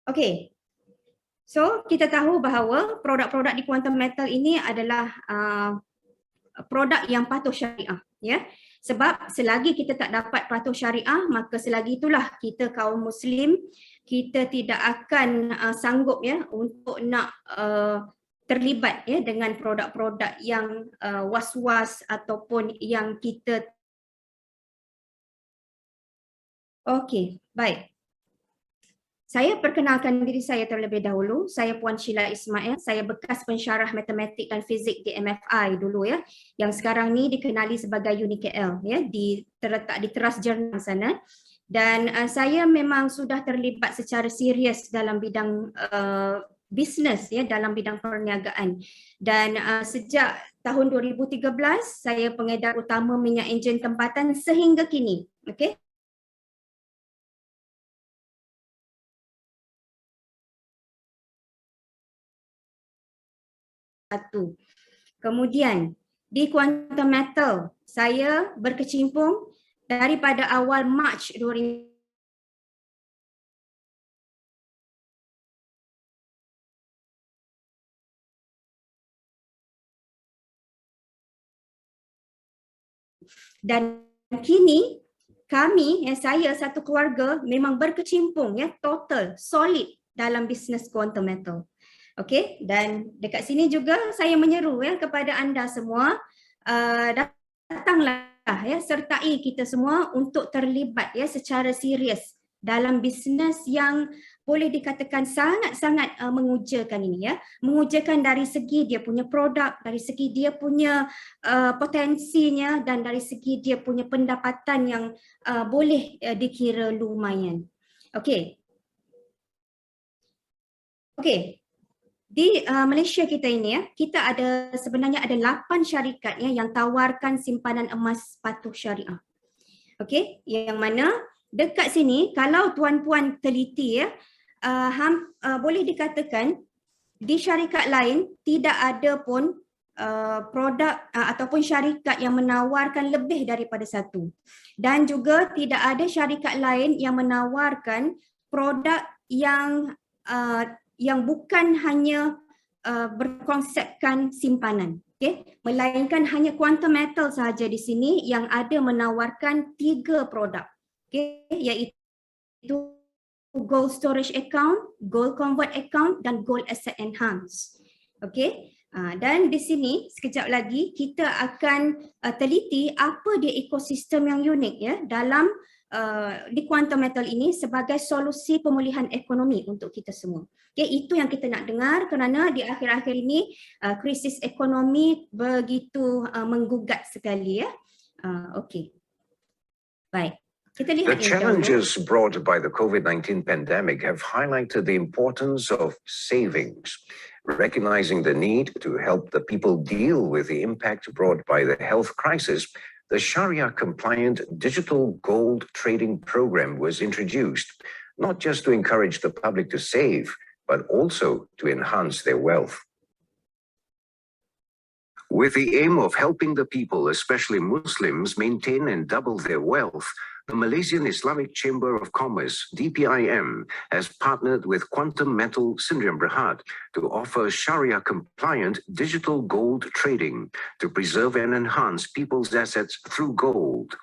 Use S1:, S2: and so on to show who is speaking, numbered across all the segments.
S1: Okey. So, kita tahu bahawa produk-produk di quantum metal ini adalah produk yang patuh syariah, ya. Sebab selagi kita tak dapat patuh syariah, maka selagi itulah kita kaum muslim kita tidak akan sanggup ya untuk nak terlibat ya dengan produk-produk yang was-was ataupun yang kita. Okey, baik. Saya perkenalkan diri saya terlebih dahulu. Saya Puan Sheila Ismail. Saya bekas pensyarah matematik dan fizik di MFI dulu ya. Yang sekarang ni dikenali sebagai UniKL ya, terletak di Teras Jernang sana. Dan saya memang sudah terlibat secara serius dalam bidang bisnes ya, dalam bidang perniagaan. Dan sejak tahun 2013 saya pengedar utama minyak enjin tempatan sehingga kini. Okey. Kemudian di quantum metal saya berkecimpung daripada awal Mac 2000 dan kini kami saya satu keluarga memang berkecimpung ya total solid dalam bisnes quantum metal. Okey, dan dekat sini juga saya menyeru ya kepada anda semua datanglah ya, sertai kita semua untuk terlibat ya secara serius dalam bisnes yang boleh dikatakan sangat-sangat mengujakan ini ya. Mengujakan dari segi dia punya produk, dari segi dia punya potensinya dan dari segi dia punya pendapatan yang boleh dikira lumayan. Okey. Okey. Di Malaysia kita ini ya, kita sebenarnya ada 8 syarikat ya yang tawarkan simpanan emas patuh syariah. Okey, yang mana dekat sini kalau tuan-puan teliti ya, boleh dikatakan di syarikat lain tidak ada pun produk ataupun syarikat yang menawarkan lebih daripada satu. Dan juga tidak ada syarikat lain yang menawarkan produk yang bukan hanya berkonsepkan simpanan, okay? Melainkan hanya quantum metal sahaja di sini yang ada menawarkan 3 produk, okay? Iaitu gold storage account, gold convert account dan gold asset enhance. Okay? Dan di sini sekejap lagi kita akan teliti apa dia ekosistem yang unik ya dalam di quantum metal ini sebagai solusi pemulihan ekonomi untuk kita semua. Okay, itu yang kita nak dengar kerana di akhir-akhir ini krisis ekonomi begitu menggugat sekali ya. Okey. Baik.
S2: The challenges brought by the COVID-19 pandemic have highlighted the importance of savings, recognizing the need to help the people deal with the impact brought by the health crisis. The Sharia-compliant digital gold trading program was introduced, not just to encourage the public to save, but also to enhance their wealth. With the aim of helping the people, especially Muslims, maintain and double their wealth, the Malaysian Islamic Chamber of Commerce, DPIM, has partnered with Quantum Metal Sdn Bhd to offer Sharia-compliant digital gold trading to preserve and enhance people's assets through gold.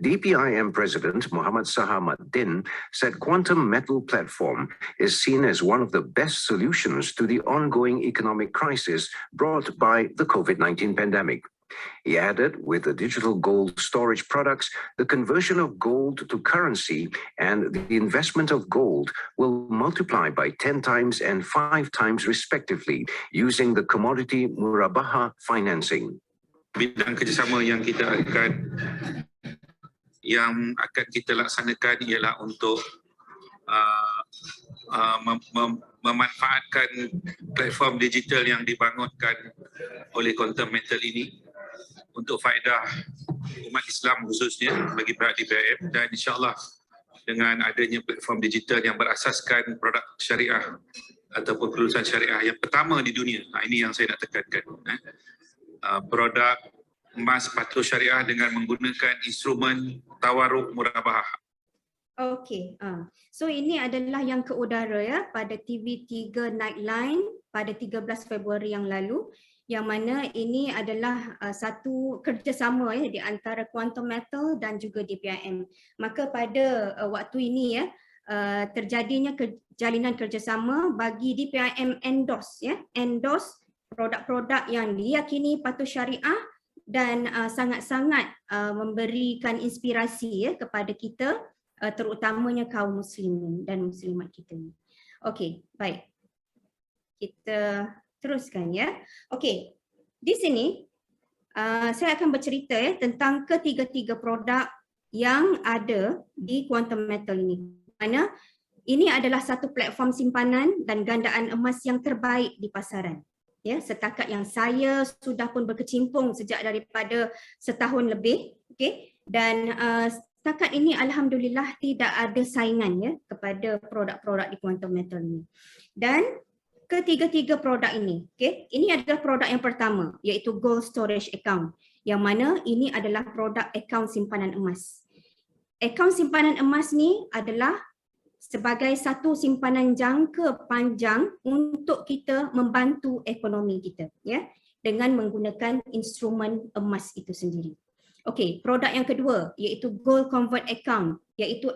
S2: DPIM President Muhammad Sahamuddin said Quantum Metal platform is seen as one of the best solutions to the ongoing economic crisis brought by the COVID-19 pandemic. He added, with the digital gold storage products, the conversion of gold to currency and the investment of gold will multiply by 10 times and 5 times respectively using the commodity murabaha financing.
S3: Bidang kerjasama yang akan kita laksanakan ialah untuk memanfaatkan platform digital yang dibangunkan oleh Quantum Metal ini untuk faedah umat Islam khususnya bagi pihak DPIM, dan insyaAllah dengan adanya platform digital yang berasaskan produk syariah ataupun kelulusan syariah yang pertama di dunia, ini yang saya nak tekankan, produk emas patuh syariah dengan menggunakan instrumen tawaruk murabahah.
S1: Okey, so ini adalah yang ke udara ya pada TV3 Nightline pada 13 Februari yang lalu, yang mana ini adalah satu kerjasama ya di antara Quantum Metal dan juga DPIM. Maka pada waktu ini ya terjadinya jalinan kerjasama bagi DPIM endorse produk-produk yang diyakini patuh syariah dan sangat-sangat memberikan inspirasi ya kepada kita, terutamanya kaum muslimin dan muslimat kita ni. Okey, baik. Kita teruskan ya. Okey. Di sini saya akan bercerita ya tentang ketiga-tiga produk yang ada di Quantum Metal ini. Mana ini adalah satu platform simpanan dan gandaan emas yang terbaik di pasaran. Ya, setakat yang saya sudah pun berkecimpung sejak daripada setahun lebih, okey. Dan setakat ini alhamdulillah tidak ada saingan ya kepada produk-produk di Quantum Metal ini. Dan ketiga-tiga produk ini, okey, ini adalah produk yang pertama iaitu Gold Storage Account, yang mana ini adalah produk akaun simpanan emas. Akaun simpanan emas ni adalah sebagai satu simpanan jangka panjang untuk kita membantu ekonomi kita ya dengan menggunakan instrumen emas itu sendiri. Okey, produk yang kedua iaitu Gold Convert Account, iaitu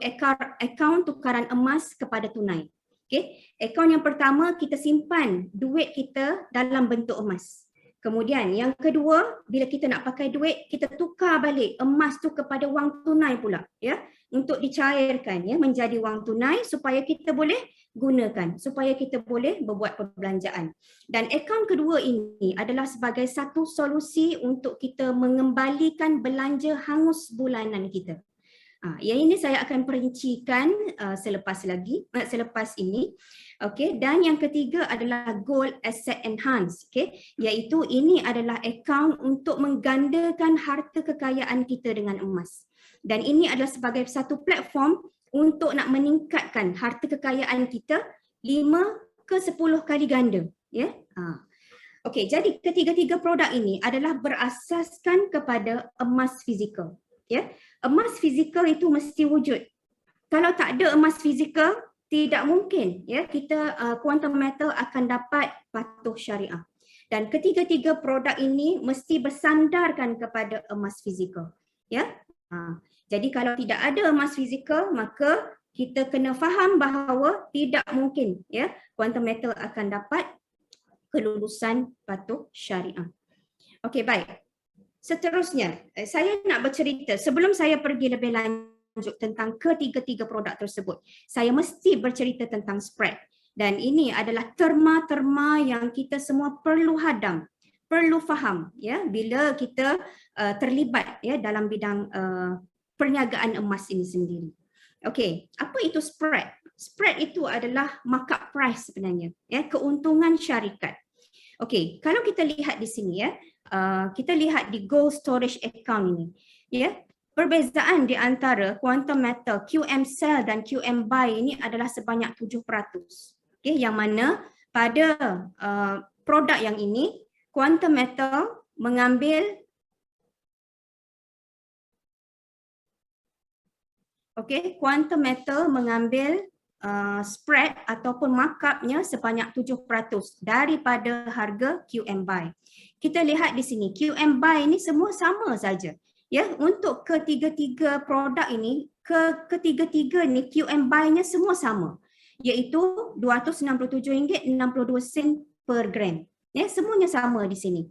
S1: akaun tukaran emas kepada tunai. Okey, akaun yang pertama kita simpan duit kita dalam bentuk emas. Kemudian yang kedua, bila kita nak pakai duit, kita tukar balik emas tu kepada wang tunai pula ya, untuk dicairkan ya menjadi wang tunai supaya kita boleh gunakan, supaya kita boleh berbuat perbelanjaan. Dan akaun kedua ini adalah sebagai satu solusi untuk kita mengembalikan belanja hangus bulanan kita. Yang ini saya akan perincikan selepas ini. Okey, dan yang ketiga adalah Gold Asset Enhance, okey, iaitu ini adalah akaun untuk menggandakan harta kekayaan kita dengan emas. Dan ini adalah sebagai satu platform untuk nak meningkatkan harta kekayaan kita 5 ke 10 kali ganda, ya. Okey, jadi ketiga-tiga produk ini adalah berasaskan kepada emas fizikal, ya. Emas fizikal itu mesti wujud. Kalau tak ada emas fizikal, tidak mungkin ya kita Quantum Metal akan dapat patuh syariah. Dan ketiga-tiga produk ini mesti bersandarkan kepada emas fizikal, ya. Jadi kalau tidak ada emas fizikal, maka kita kena faham bahawa tidak mungkin ya Quantum Metal akan dapat kelulusan patuh syariah. Okey, baik. Seterusnya, saya nak bercerita sebelum saya pergi lebih lanjut tentang ketiga-tiga produk tersebut. Saya mesti bercerita tentang spread. Dan ini adalah terma-terma yang kita semua perlu hadam, perlu faham ya bila kita terlibat ya dalam bidang perniagaan emas ini sendiri. Okey, apa itu spread? Spread itu adalah markup price sebenarnya, ya, keuntungan syarikat. Okey, kalau kita lihat di sini ya, kita lihat di Gold Storage Account ini, ya. Perbezaan di antara Quantum Metal, QM Sell dan QM Buy ini adalah sebanyak 7%. Okay, yang mana pada produk yang ini, Quantum Metal mengambil Quantum Metal mengambil spread ataupun markupnya sebanyak 7% daripada harga QM Buy. Kita lihat di sini, QM Buy ini semua sama saja. Ya, untuk ketiga-tiga produk ini, ketiga-tiga ni QM Buy-nya semua sama, iaitu RM267.62 per gram. Ya, semuanya sama di sini.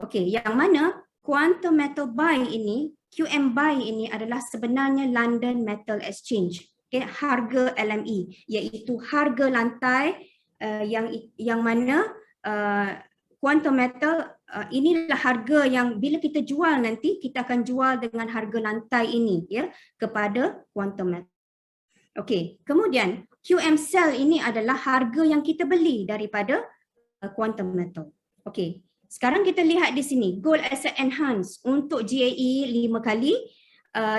S1: Okey, yang mana Quantum Metal Buy ini, QM Buy ini adalah sebenarnya London Metal Exchange. Okay, harga LME, iaitu harga lantai yang mana Quantum Metal inilah harga yang bila kita jual nanti kita akan jual dengan harga lantai ini ya kepada Quantum Metal. Okey, kemudian QM Sell ini adalah harga yang kita beli daripada Quantum Metal. Okey, sekarang kita lihat di sini Gold Asset Enhance untuk GAE 5 kali.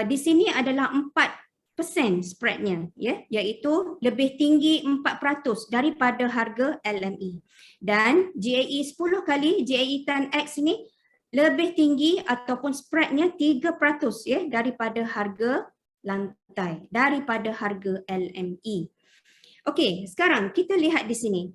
S1: Di sini adalah 4% spreadnya ya, iaitu lebih tinggi 4% daripada harga LME. Dan GAE 10 kali, GAE 10X ini lebih tinggi ataupun spreadnya 3% ya daripada harga lantai daripada harga LME. Okey, sekarang kita lihat di sini.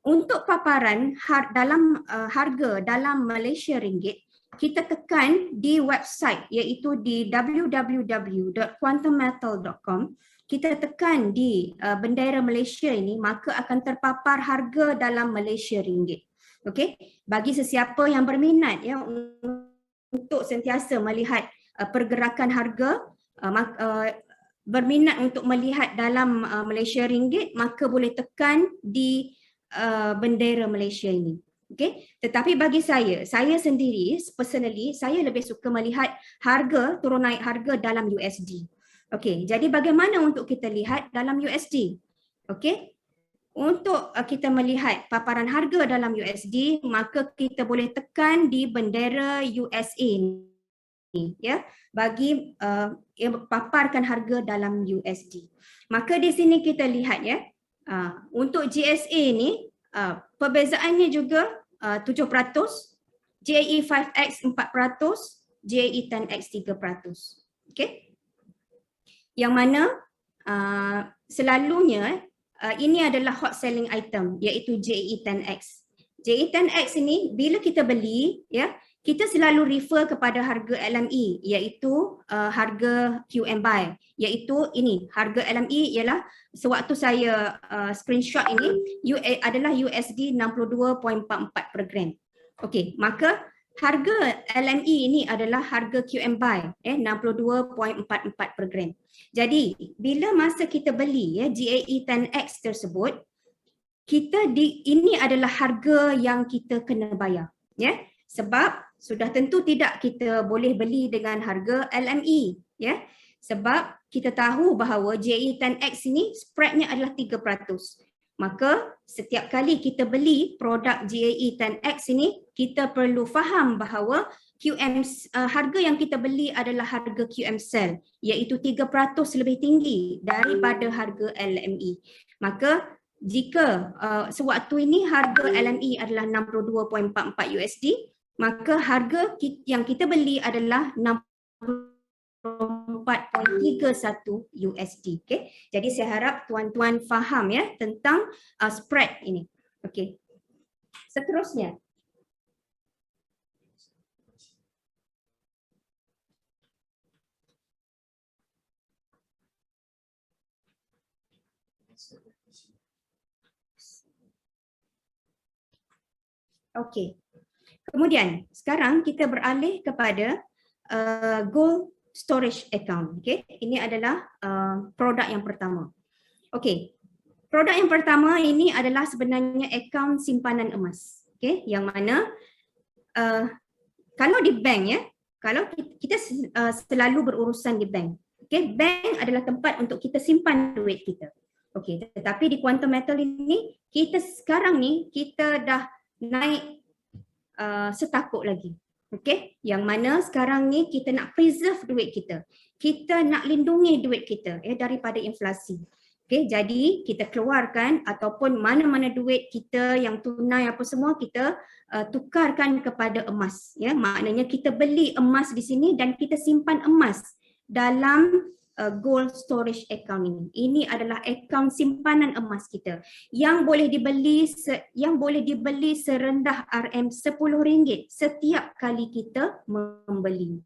S1: Untuk paparan harga dalam Malaysia ringgit, kita tekan di website iaitu di www.quantummetal.com. Kita tekan di bendera Malaysia ini, maka akan terpapar harga dalam Malaysia ringgit. Okey, bagi sesiapa yang berminat ya untuk sentiasa melihat pergerakan harga, berminat untuk melihat dalam Malaysia ringgit, maka boleh tekan di bendera Malaysia ini. Okay? Tetapi bagi saya sendiri, personally, saya lebih suka melihat harga, turun naik harga dalam USD. Okay, jadi bagaimana untuk kita lihat dalam USD? Okay, untuk kita melihat paparan harga dalam USD, maka kita boleh tekan di bendera USA ni, ya, bagi paparkan harga dalam USD. Maka di sini kita lihat ya, untuk GSA ni perbezaannya juga 7%, JAE 5X 4%, JAE 10X 3%. Okey. Yang mana selalunya ini adalah hot selling item iaitu JAE 10X. JAE 10X ini bila kita beli ya, kita selalu refer kepada harga LME iaitu harga QM buy, iaitu ini harga LME ialah sewaktu saya screenshot ini adalah USD 62.44 per gram. Okey, maka harga LME ini adalah harga QM buy 62.44 per gram. Jadi bila masa kita beli ya JAE 10X tersebut, ini adalah harga yang kita kena bayar ya. Sebab sudah tentu tidak kita boleh beli dengan harga LME ya. Sebab kita tahu bahawa JAE 10X ini spreadnya adalah 3%. Maka setiap kali kita beli produk JAE 10X ini, kita perlu faham bahawa harga yang kita beli adalah harga QM sell, iaitu 3% lebih tinggi daripada harga LME. Maka jika sewaktu ini harga LME adalah 62.44 USD, maka harga yang kita beli adalah 64.31 USD. Okay? Jadi saya harap tuan-tuan faham ya tentang spread ini. Okay. Seterusnya. Okay. Kemudian sekarang kita beralih kepada gold storage account. Okay. Ini adalah produk yang pertama. Okay. Produk yang pertama ini adalah sebenarnya akaun simpanan emas. Okay. Yang mana kalau di bank ya, kalau kita selalu berurusan di bank. Okay. Bank adalah tempat untuk kita simpan duit kita. Okay. Tetapi di Quantum Metal ini, kita sekarang ni kita dah naik setakuk lagi. Okey, yang mana sekarang ni kita nak preserve duit kita. Kita nak lindungi duit kita daripada inflasi. Okey, jadi kita keluarkan ataupun mana-mana duit kita yang tunai apa semua kita tukarkan kepada emas ya. Maknanya kita beli emas di sini dan kita simpan emas dalam gold storage account ini. Ini adalah akaun simpanan emas kita yang boleh dibeli serendah RM10 setiap kali kita membeli.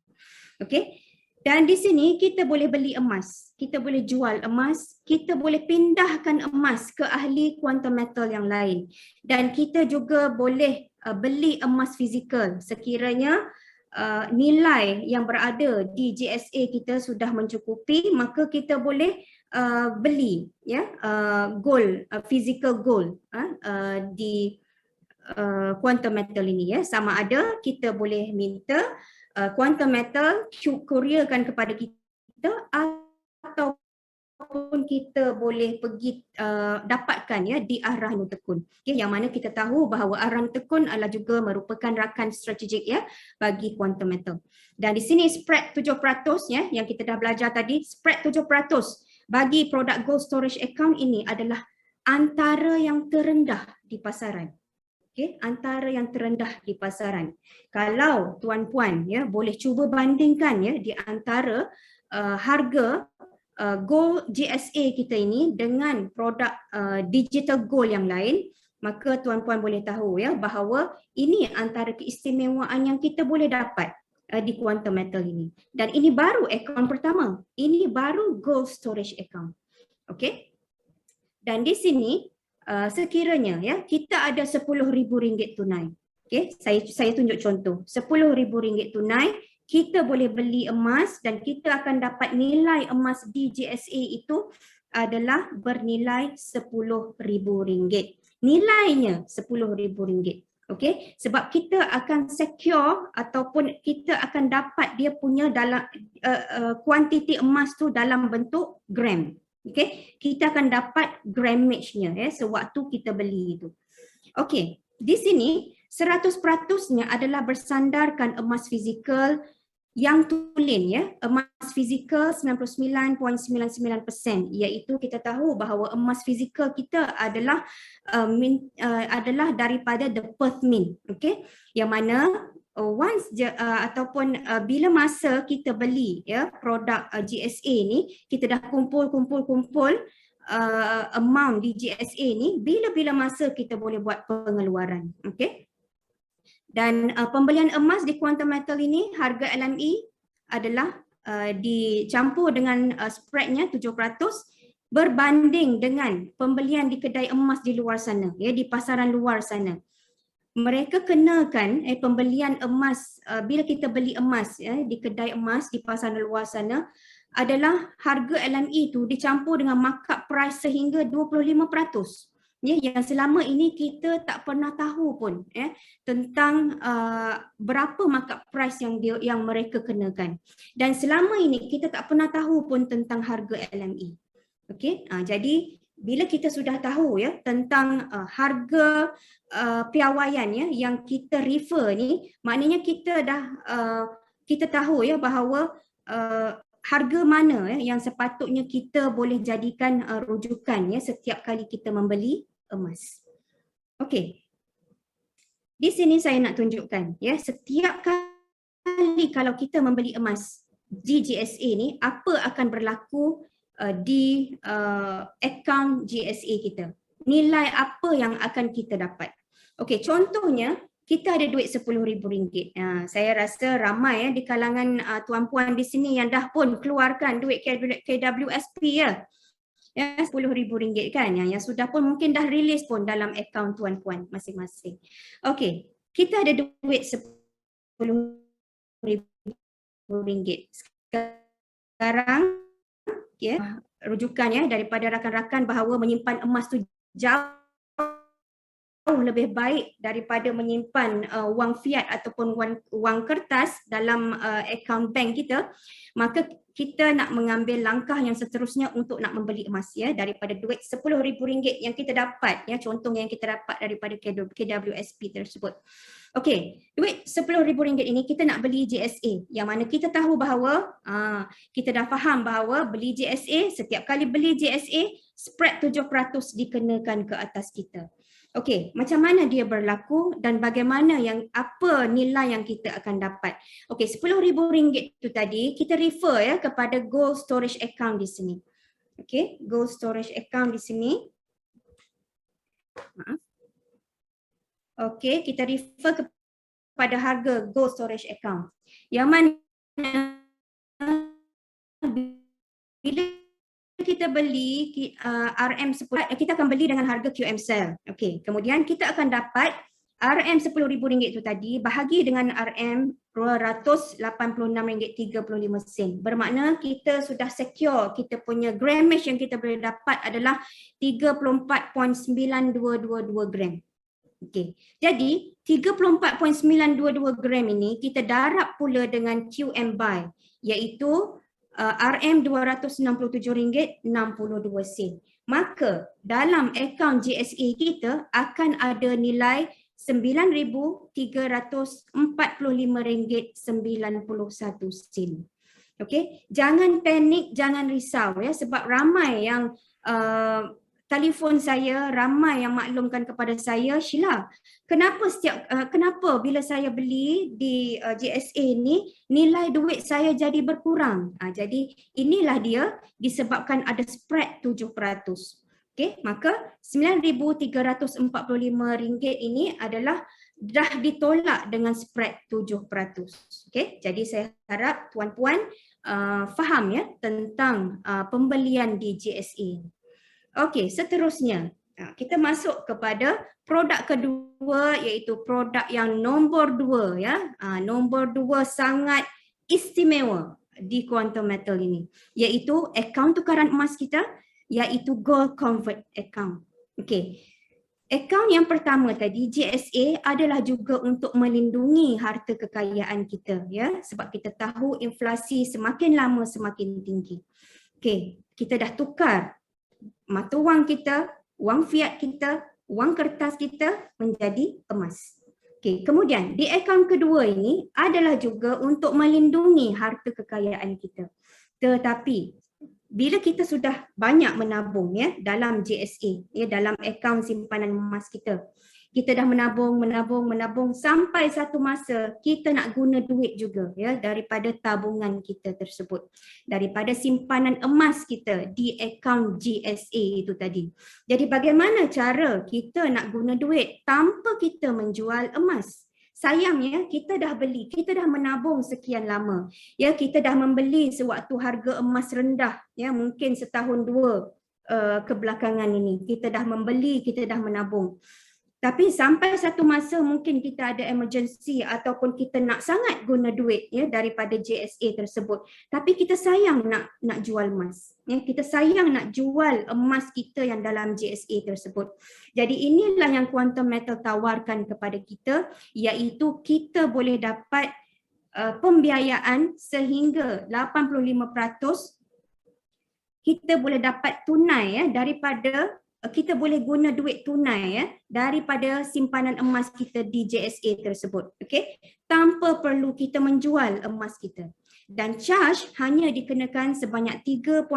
S1: Okey. Dan di sini kita boleh beli emas, kita boleh jual emas, kita boleh pindahkan emas ke ahli Quantum Metal yang lain. Dan kita juga boleh beli emas fizikal sekiranya nilai yang berada di GSA kita sudah mencukupi, maka kita boleh beli ya gold, physical gold di Quantum Metal ini ya. Sama ada kita boleh minta Quantum Metal courierkan kepada kita ataupun kita boleh pergi dapatkan ya di Arah Nutekun. Okay, yang mana kita tahu bahawa Arah Nutekun adalah juga merupakan rakan strategik ya bagi Quantum Metal. Dan di sini spread 7% ya yang kita dah belajar tadi, spread 7% bagi produk gold storage account ini adalah antara yang terendah di pasaran. Okay, antara yang terendah di pasaran. Kalau tuan-puan ya boleh cuba bandingkan ya di antara harga gold GSA kita ini dengan produk digital gold yang lain, maka tuan-puan boleh tahu ya bahawa ini antara keistimewaan yang kita boleh dapat di quantum metal ini. Dan ini baru akaun pertama. Ini baru gold storage account. Okey. Dan di sini sekiranya ya kita ada RM10,000 tunai. Okey, saya tunjuk contoh. RM10,000 tunai, kita boleh beli emas dan kita akan dapat nilai emas di GSA itu adalah bernilai RM10,000. Nilainya RM10,000. Okey, sebab kita akan secure ataupun kita akan dapat dia punya dalam kuantiti emas tu dalam bentuk gram. Okey, kita akan dapat grammage-nya ya sewaktu kita beli itu. Okey, di sini 100%-nya adalah bersandarkan emas fizikal yang tulen ya, emas fizikal 99.99%, iaitu kita tahu bahawa emas fizikal kita adalah daripada the Perth Mint, okey, yang mana once ataupun bila masa kita beli ya produk GSA ni, kita dah kumpul amount di GSA ni, bila masa kita boleh buat pengeluaran, okey. Dan pembelian emas di quantum metal ini harga LME adalah dicampur dengan spreadnya 7% berbanding dengan pembelian di kedai emas di luar sana ya, di pasaran luar sana. Mereka kenakan pembelian emas bila kita beli emas ya di kedai emas di pasaran luar sana adalah harga LME itu dicampur dengan markup price sehingga 25%. Ya, yang selama ini kita tak pernah tahu pun ya tentang berapa markup price yang mereka kenakan, dan selama ini kita tak pernah tahu pun tentang harga LME. Okey, jadi bila kita sudah tahu ya tentang harga piawaian ya yang kita refer ni, maknanya kita dah kita tahu ya bahawa harga mana yang sepatutnya kita boleh jadikan rujukan ya setiap kali kita membeli emas. Okey. Di sini saya nak tunjukkan ya setiap kali kalau kita membeli emas di GSA ni, apa akan berlaku di akaun GSA kita. Nilai apa yang akan kita dapat. Okey, contohnya kita ada duit RM10,000. Saya rasa ramai di kalangan tuan-puan di sini yang dah pun keluarkan duit KWSP ya. Ya, RM10,000 kan, yang sudah pun mungkin dah release pun dalam akaun tuan-puan masing-masing. Okey, kita ada duit RM10,000. Sekarang ya, rujukan ya daripada rakan-rakan bahawa menyimpan emas tu jauh lebih baik daripada menyimpan wang fiat ataupun wang kertas dalam akaun bank kita, maka kita nak mengambil langkah yang seterusnya untuk nak membeli emas ya daripada duit RM10,000 yang kita dapat ya, contohnya yang kita dapat daripada KWSP tersebut. Okey, duit RM10,000 ini kita nak beli GSA, yang mana kita tahu bahawa kita dah faham bahawa beli GSA, setiap kali beli GSA spread 7% dikenakan ke atas kita. Okey, macam mana dia berlaku dan bagaimana apa nilai yang kita akan dapat. Okey, RM10,000 itu tadi kita refer ya kepada gold storage account di sini. Okey, gold storage account di sini. Okey, kita refer kepada harga gold storage account. Yang mana bila kita beli RM10, kita akan beli dengan harga QM sell. Okey, kemudian kita akan dapat RM10,000 itu tadi bahagi dengan RM RM286.35. Bermakna kita sudah secure kita punya grammage yang kita boleh dapat adalah 34.9222 gram. Okey, jadi 34.922 gram ini kita darab pula dengan QM buy, iaitu RM267.62. Maka dalam akaun GSA kita akan ada nilai RM9,345.91. Okey, jangan panik, jangan risau ya, sebab ramai yang telefon saya, ramai yang maklumkan kepada saya, Sheila, kenapa bila saya beli di GSA ni nilai duit saya jadi berkurang? Jadi inilah dia disebabkan ada spread 7%. Okey, maka RM9,345 ini adalah dah ditolak dengan spread 7%. Okey, jadi saya harap tuan-puan faham ya tentang pembelian di GSA. Okey, seterusnya kita masuk kepada produk kedua, iaitu produk yang nombor 2 ya. Nombor 2 sangat istimewa di Quantum Metal ini, iaitu akaun tukaran emas kita, iaitu Gold Convert Account. Okey. Akaun yang pertama tadi, GSA, adalah juga untuk melindungi harta kekayaan kita ya, sebab kita tahu inflasi semakin lama semakin tinggi. Okey, kita dah tukar mata wang kita, wang fiat kita, wang kertas kita menjadi emas. Okey, kemudian di akaun kedua ini adalah juga untuk melindungi harta kekayaan kita. Tetapi bila kita sudah banyak menabung ya dalam GSA, ya dalam akaun simpanan emas kita, kita dah menabung sampai satu masa kita nak guna duit juga ya daripada tabungan kita tersebut, daripada simpanan emas kita di akaun GSA itu tadi. Jadi bagaimana cara kita nak guna duit tanpa kita menjual emas? Sayangnya kita dah beli, kita dah menabung sekian lama. Ya, kita dah membeli sewaktu harga emas rendah, ya mungkin setahun dua kebelakangan ini. Kita dah membeli, kita dah menabung. Tapi sampai satu masa mungkin kita ada emergency ataupun kita nak sangat guna duit ya daripada GSA tersebut. Tapi kita sayang nak jual emas. Ya, kita sayang nak jual emas kita yang dalam GSA tersebut. Jadi inilah yang Quantum Metal tawarkan kepada kita, iaitu kita boleh dapat pembiayaan sehingga 85%. Kita boleh dapat tunai ya daripada kita boleh guna duit tunai ya daripada simpanan emas kita di JSA tersebut, okey, tanpa perlu kita menjual emas kita. Dan charge hanya dikenakan sebanyak 3.5%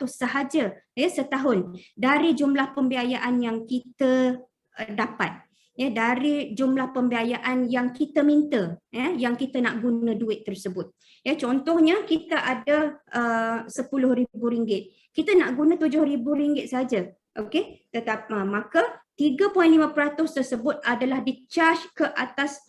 S1: sahaja ya setahun dari jumlah pembiayaan yang kita dapat, ya dari jumlah pembiayaan yang kita minta, ya yang kita nak guna duit tersebut. Ya, contohnya kita ada RM10,000, kita nak guna RM7,000 saja. Okey, maka 3.5% tersebut adalah di-charge ke atas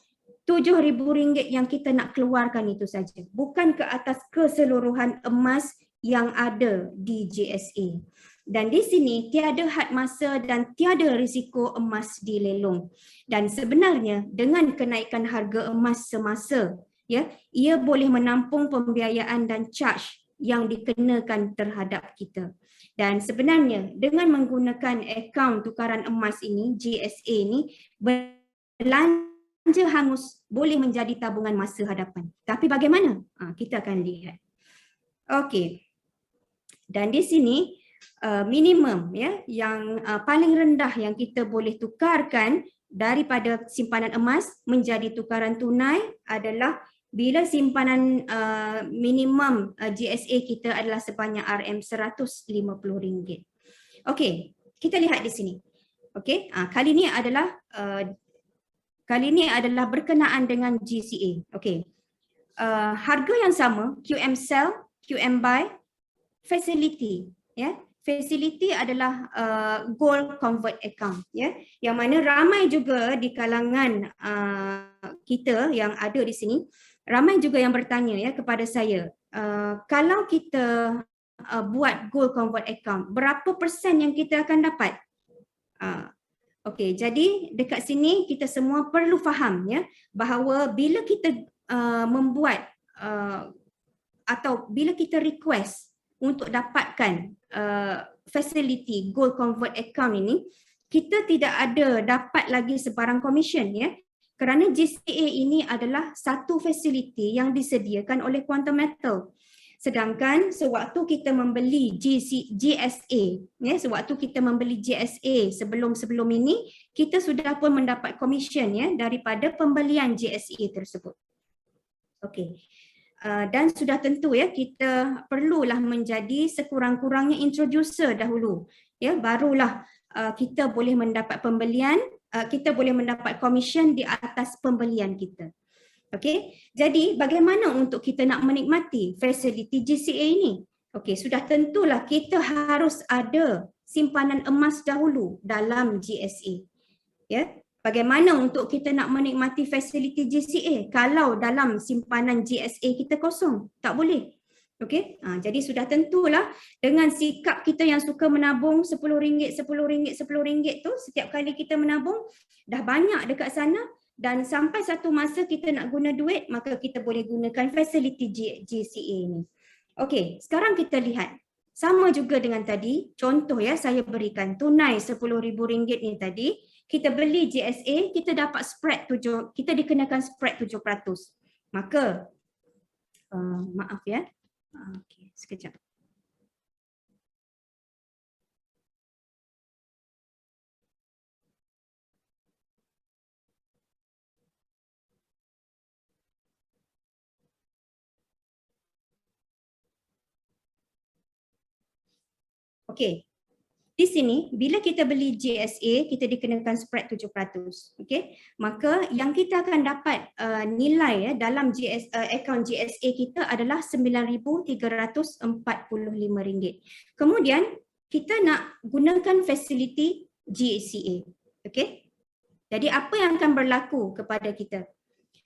S1: RM7,000 yang kita nak keluarkan itu saja, bukan ke atas keseluruhan emas yang ada di JSA. Dan di sini tiada had masa dan tiada risiko emas dilelong. Dan sebenarnya dengan kenaikan harga emas semasa, ya, ia boleh menampung pembiayaan dan charge yang dikenakan terhadap kita. Dan sebenarnya dengan menggunakan akaun tukaran emas ini, GSA ini, belanja hangus boleh menjadi tabungan masa hadapan. Tapi bagaimana? Kita akan lihat. Okey. Dan di sini minimum ya yang paling rendah yang kita boleh tukarkan daripada simpanan emas menjadi tukaran tunai adalah bila simpanan minimum GSA kita adalah sebanyak RM150. Okey, kita lihat di sini. Okey, kali ini adalah berkenaan dengan GCA. Okey. Harga yang sama, QM sell, QM buy, facility, ya. Facility adalah gold convert account, ya, yang mana ramai juga di kalangan kita yang ada di sini, ramai juga yang bertanya ya kepada saya, kalau kita buat gold convert account, berapa persen yang kita akan dapat? Okey, jadi dekat sini kita semua perlu faham ya bahawa bila kita membuat atau bila kita request untuk dapatkan facility gold convert account ini, kita tidak ada dapat lagi sebarang commission ya, kerana GCA ini adalah satu facility yang disediakan oleh Quantum Metal. Sedangkan sewaktu kita membeli GSA, ya, sewaktu kita membeli GSA sebelum ini, kita sudah pun mendapat commission ya daripada pembelian GSA tersebut. Okey. Dan sudah tentu ya kita perlulah menjadi sekurang-kurangnya introducer dahulu ya, barulah kita boleh mendapat pembelian, kita boleh mendapat komisen di atas pembelian kita. Okey, jadi bagaimana untuk kita nak menikmati fasiliti GCA ini? Okey, sudah tentulah kita harus ada simpanan emas dahulu dalam GSA. Ya, bagaimana untuk kita nak menikmati fasiliti GCA kalau dalam simpanan GSA kita kosong? Tak boleh. Okey, jadi sudah tentulah dengan sikap kita yang suka menabung RM10, RM10, RM10 tu setiap kali kita menabung dah banyak dekat sana dan sampai satu masa kita nak guna duit, maka kita boleh gunakan fasiliti GCA ni. Okey, sekarang kita lihat. Sama juga dengan tadi, contoh ya saya berikan tunai RM10,000 ni tadi, kita beli GSA, kita dapat spread 7, kita dikenakan spread 7%. Maka maaf ya. Okey, sekejap. Okey. Di sini bila kita beli GSA kita dikenakan spread 7%. Okey. Maka yang kita akan dapat nilai ya dalam akaun GSA kita adalah RM9,345. Kemudian kita nak gunakan fasiliti GCA. Okey. Jadi apa yang akan berlaku kepada kita?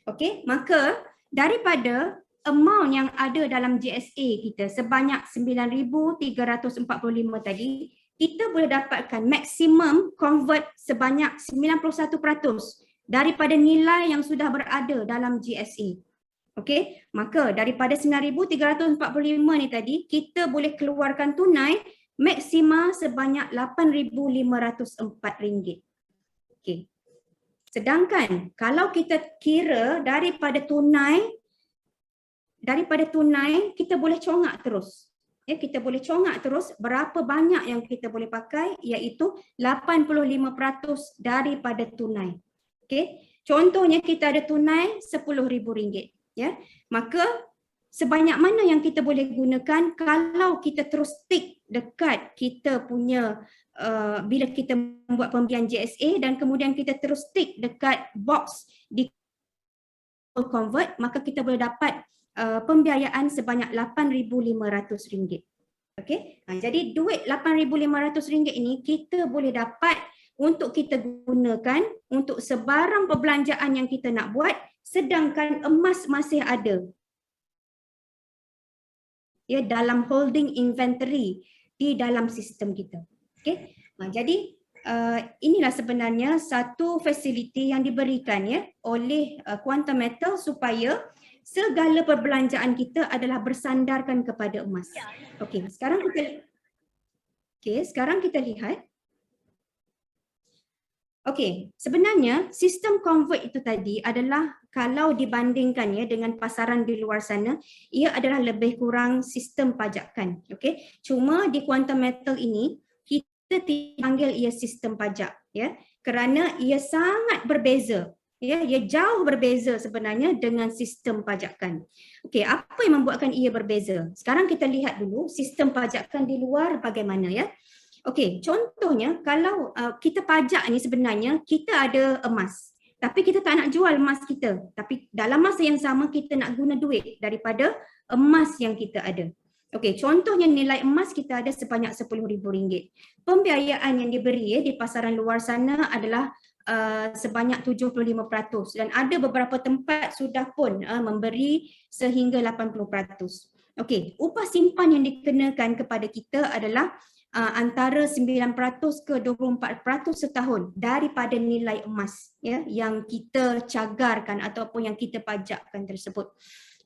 S1: Okey, maka daripada amount yang ada dalam GSA kita sebanyak 9,345 tadi, kita boleh dapatkan maksimum convert sebanyak 91% daripada nilai yang sudah berada dalam GSA. Okey, maka daripada 9,345 ni tadi, kita boleh keluarkan tunai maksima sebanyak RM8,504. Okey. Sedangkan kalau kita kira daripada tunai kita boleh congak terus. Ya, kita boleh congak terus berapa banyak yang kita boleh pakai iaitu 85% daripada tunai. Okey. Contohnya kita ada tunai RM10,000 ya. Maka sebanyak mana yang kita boleh gunakan kalau kita terus stick dekat kita punya bila kita membuat pembelian GSA dan kemudian kita terus stick dekat box di convert, maka kita boleh dapat pembiayaan sebanyak RM8,500. Okey. Jadi duit RM8,500 ini kita boleh dapat untuk kita gunakan untuk sebarang perbelanjaan yang kita nak buat sedangkan emas masih ada. Ya, dalam holding inventory di dalam sistem kita. Okay. Jadi inilah sebenarnya satu fasiliti yang diberikan ya oleh Quantum Metal supaya segala perbelanjaan kita adalah bersandarkan kepada emas. Okey, sekarang kita lihat. Okey, sebenarnya sistem convert itu tadi adalah kalau dibandingkan ya dengan pasaran di luar sana, ia adalah lebih kurang sistem pajakan. Okey, cuma di Quantum Metal ini kita panggil ia sistem pajak ya kerana ia sangat berbeza. Ya, ia jauh berbeza sebenarnya dengan sistem pajakan. Okey, apa yang membuatkan ia berbeza? Sekarang kita lihat dulu sistem pajakan di luar bagaimana ya. Okey, contohnya kalau kita pajak ni sebenarnya kita ada emas. Tapi kita tak nak jual emas kita. Tapi dalam masa yang sama kita nak guna duit daripada emas yang kita ada. Okey, contohnya nilai emas kita ada sebanyak RM10,000. Pembiayaan yang diberi di pasaran luar sana adalah sebanyak 75% dan ada beberapa tempat sudah pun memberi sehingga 80%. Okey, upah simpan yang dikenakan kepada kita adalah antara 9% ke 24% setahun daripada nilai emas ya yang kita cagarkan ataupun yang kita pajakkan tersebut.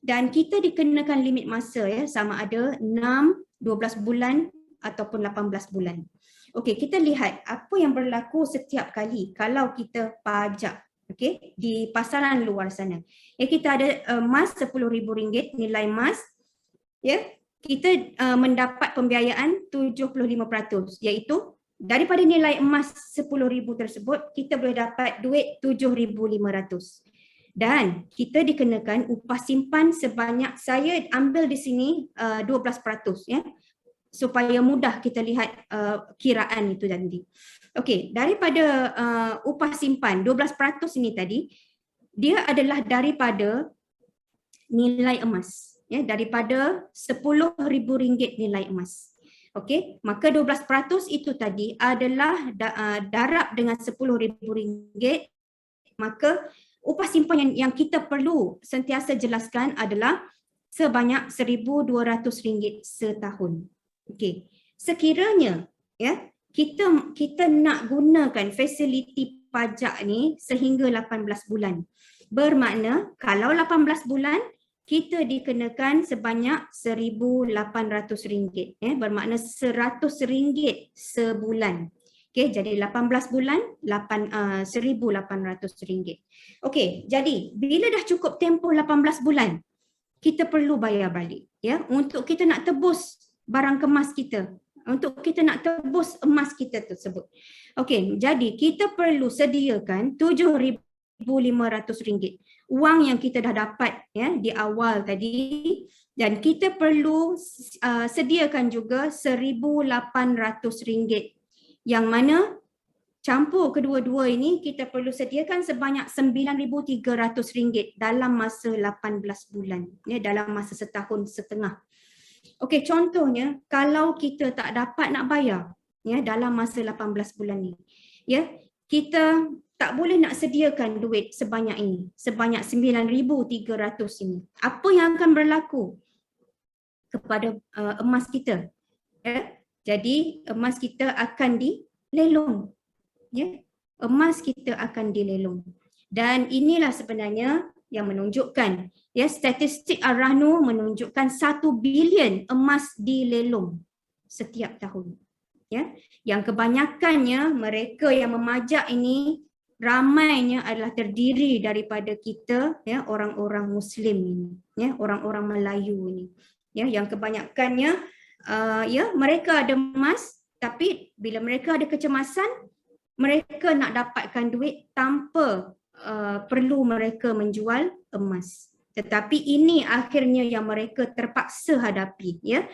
S1: Dan kita dikenakan limit masa ya sama ada 6, 12 bulan ataupun 18 bulan. Okey, kita lihat apa yang berlaku setiap kali kalau kita pajak okey di pasaran luar sana. Ya, kita ada emas RM10,000 nilai emas ya. Kita mendapat pembiayaan 75% iaitu daripada nilai emas RM10,000 tersebut kita boleh dapat duit RM7,500 dan kita dikenakan upah simpan sebanyak saya ambil di sini 12% ya. supaya mudah kita lihat kiraan itu nanti. Okey, daripada upah simpan 12% ini tadi, dia adalah daripada nilai emas, ya, daripada RM10,000 nilai emas. Okey, maka 12% itu tadi adalah darab dengan RM10,000, maka upah simpan yang kita perlu sentiasa jelaskan adalah sebanyak RM1,200 setahun. Okey, sekiranya ya kita nak gunakan fasiliti pajak ni sehingga 18 bulan. Bermakna kalau 18 bulan kita dikenakan sebanyak RM1,800, ya, bermakna RM100 sebulan. Okey, jadi 18 bulan RM1,800. Okey, jadi bila dah cukup tempoh 18 bulan, kita perlu bayar balik, ya, untuk kita nak tebus barang kemas kita, untuk kita nak tebus emas kita tersebut. Okey, jadi kita perlu sediakan RM7,500 wang yang kita dah dapat, ya, di awal tadi, dan kita perlu sediakan juga RM1,800, yang mana campur kedua-dua ini kita perlu sediakan sebanyak RM9,300 dalam masa 18 bulan, ya, dalam masa setahun setengah. Okey, contohnya kalau kita tak dapat nak bayar, ya, dalam masa 18 bulan ni, ya, kita tak boleh nak sediakan duit sebanyak ini, sebanyak RM9,300 ini. Apa yang akan berlaku kepada emas kita? Ya? Jadi emas kita akan dilelong. Ya? Emas kita akan dilelong. Dan inilah sebenarnya yang menunjukkan, ya, statistik Al-Rahnu menunjukkan 1 bilion emas dilelong setiap tahun. Ya? Yang kebanyakannya mereka yang memajak ini ramainya adalah terdiri daripada kita, ya, orang-orang Muslim ini, ya, orang-orang Melayu ini, ya, yang kebanyakannya ya, mereka ada emas, tapi bila mereka ada kecemasan, mereka nak dapatkan duit tanpa perlu mereka menjual emas. Tetapi ini akhirnya yang mereka terpaksa hadapi, ya,